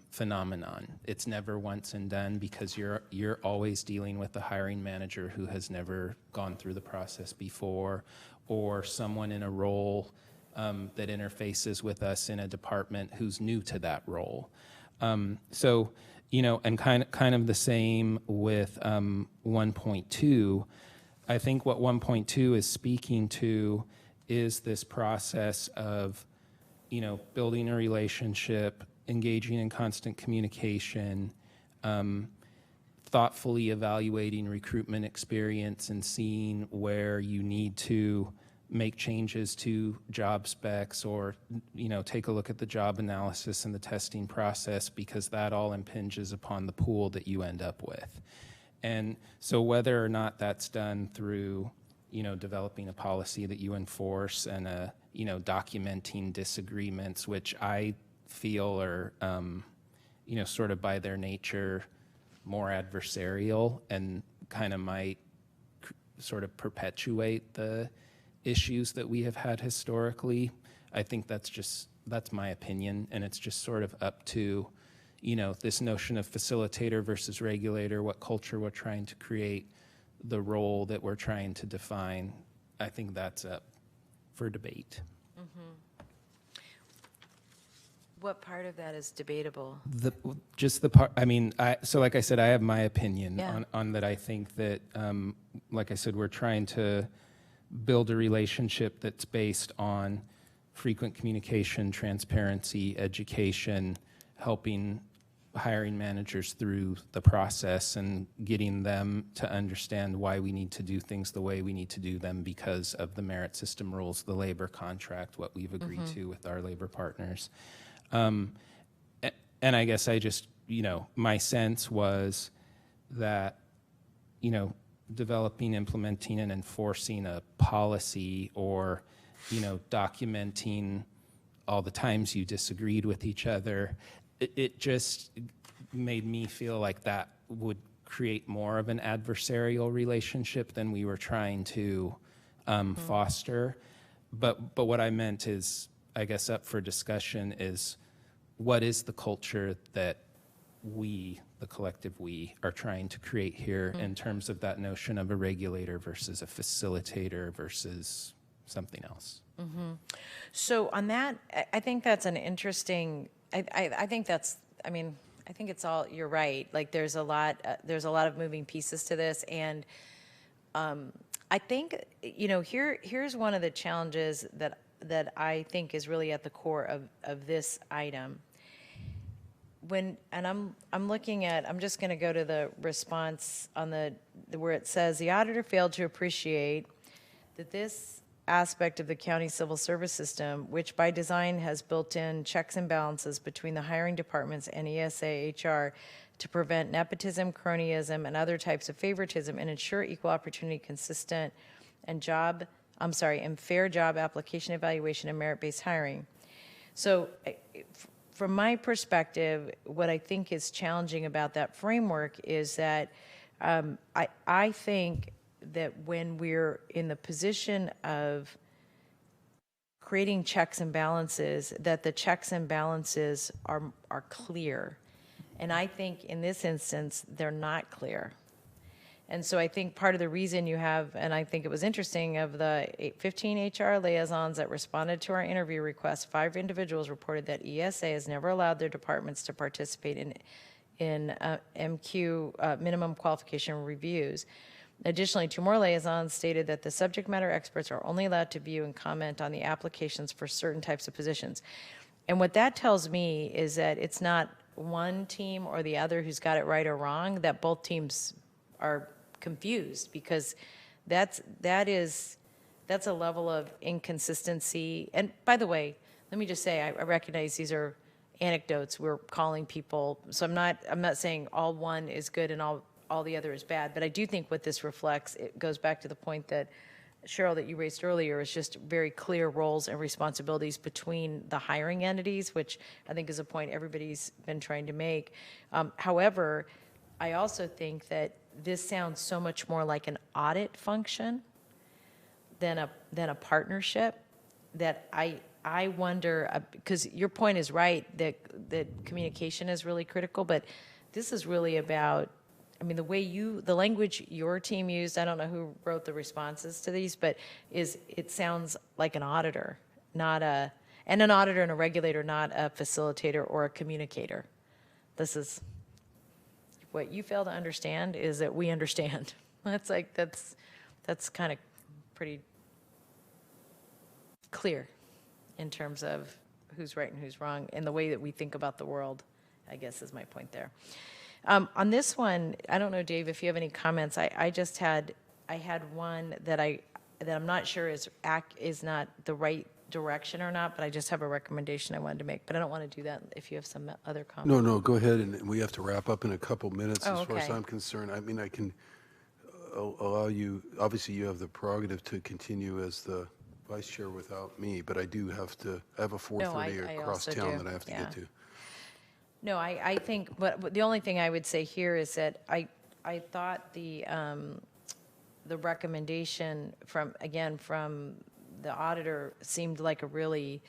phenomenon. It's never once and done, because you're always dealing with the hiring manager who has never gone through the process before, or someone in a role that interfaces with us in a department who's new to that role. So, and kind of the same with 1.2. I think what 1.2 is speaking to is this process of building a relationship, engaging in constant communication, thoughtfully evaluating recruitment experience and seeing where you need to make changes to job specs, or, take a look at the job analysis and the testing process, because that all impinges upon the pool that you end up with. And so whether or not that's done through, developing a policy that you enforce and documenting disagreements, which I feel are, sort of by their nature more adversarial and kind of might sort of perpetuate the issues that we have had historically. I think that's my opinion, and it's just sort of up to, this notion of facilitator versus regulator, what culture we're trying to create, the role that we're trying to define. I think that's up for debate. What part of that is debatable? Just the part, so like I said, I have my opinion Yeah. on that. I think that, like I said, we're trying to build a relationship that's based on frequent communication, transparency, education, helping hiring managers through the process and getting them to understand why we need to do things the way we need to do them because of the merit system rules, the labor contract, what we've agreed to with our labor partners. And I guess I just, my sense was that, developing, implementing, and enforcing a policy, or, documenting all the times you disagreed with each other, it just made me feel like that would create more of an adversarial relationship than we were trying to foster. But what I meant is, I guess up for discussion is, what is the culture that we, the collective we, are trying to create here in terms of that notion of a regulator versus a facilitator versus something else? So on that, I think that's an interesting, I think that's, I think it's all, you're right. Like there's a lot of moving pieces to this. And I think, here's one of the challenges that I think is really at the core of this item. I'm looking at, I'm just going to go to the response on where it says, the auditor failed to appreciate that this aspect of the county civil service system, which by design has built-in checks and balances between the hiring departments and ESA HR to prevent nepotism, cronyism, and other types of favoritism and ensure equal opportunity, consistent and fair job application evaluation and merit-based hiring. So from my perspective, what I think is challenging about that framework is that I think that when we're in the position of creating checks and balances, that the checks and balances are clear. And I think in this instance, they're not clear. And so I think part of the reason you have, and I think it was interesting, of the 15 HR liaisons that responded to our interview request, 5 individuals reported that ESA has never allowed their departments to participate in MQ minimum qualification reviews. Additionally, 2 more liaisons stated that the subject matter experts are only allowed to view and comment on the applications for certain types of positions. And what that tells me is that it's not one team or the other who's got it right or wrong, that both teams are confused, because that's a level of inconsistency. And by the way, let me just say, I recognize these are anecdotes. We're calling people, so I'm not saying all one is good and all the other is bad, but I do think what this reflects, it goes back to the point that Cheryl, that you raised earlier, is just very clear roles and responsibilities between the hiring entities, which I think is a point everybody's been trying to make. However, I also think that this sounds so much more like an audit function than a partnership, that I wonder, because your point is right, that communication is really critical, but this is really about, I mean, the language your team used, I don't know who wrote the responses to these, but it sounds like an auditor, and an auditor and a regulator, not a facilitator or a communicator. This is, what you fail to understand is that we understand. That's kind of pretty clear in terms of who's right and who's wrong, and the way that we think about the world, I guess, is my point there. On this one, I don't know, Dave, if you have any comments. I had one that I'm not sure is not the right direction or not, but I just have a recommendation I wanted to make. But I don't want to do that if you have some other comments. No, go ahead, and we have to wrap up in a couple minutes. Oh, As far as okay. I'm concerned, I mean, I can allow you, obviously you have the prerogative to continue as the vice chair without me, but I have a 4:30 I across also town do, that I have to yeah. get to. No, I think, but the only thing I would say here is that I thought the recommendation from the auditor seemed like a really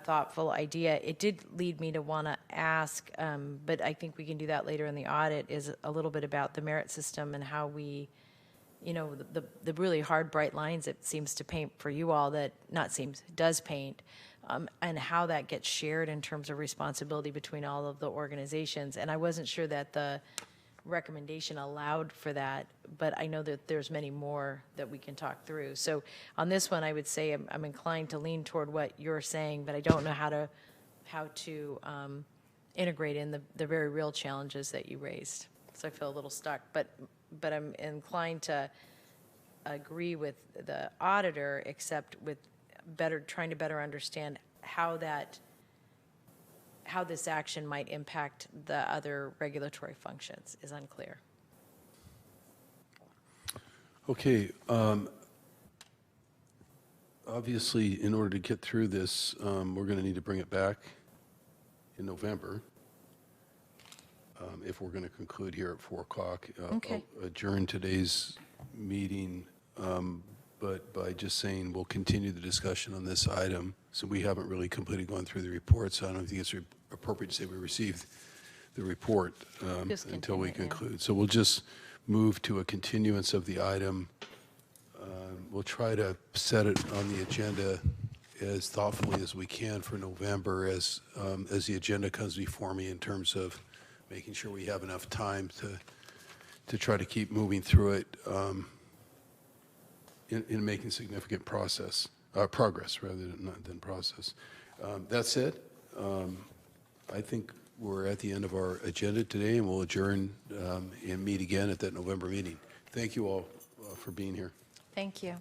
thoughtful idea. It did lead me to want to ask, but I think we can do that later in the audit, is a little bit about the merit system and how we, the really hard, bright lines it seems to paint for you all, does paint, and how that gets shared in terms of responsibility between all of the organizations. And I wasn't sure that the recommendation allowed for that, but I know that there's many more that we can talk through. So on this one, I would say I'm inclined to lean toward what you're saying, but I don't know how to integrate in the very real challenges that you raised. So I feel a little stuck, but I'm inclined to agree with the auditor, except with trying to better understand how this action might impact the other regulatory functions is unclear. Okay. Obviously, in order to get through this, we're going to need to bring it back in November if we're going to conclude here at 4 o'clock. Okay. I'll adjourn today's meeting, but by just saying we'll continue the discussion on this item. So we haven't really completely gone through the report, so I don't think it's appropriate to say we received the report until we conclude. So we'll just move to a continuance of the item. We'll try to set it on the agenda as thoughtfully as we can for November as the agenda comes before me, in terms of making sure we have enough time to try to keep moving through it in making significant progress rather than process. That said, I think we're at the end of our agenda today, and we'll adjourn and meet again at that November meeting. Thank you all for being here. Thank you.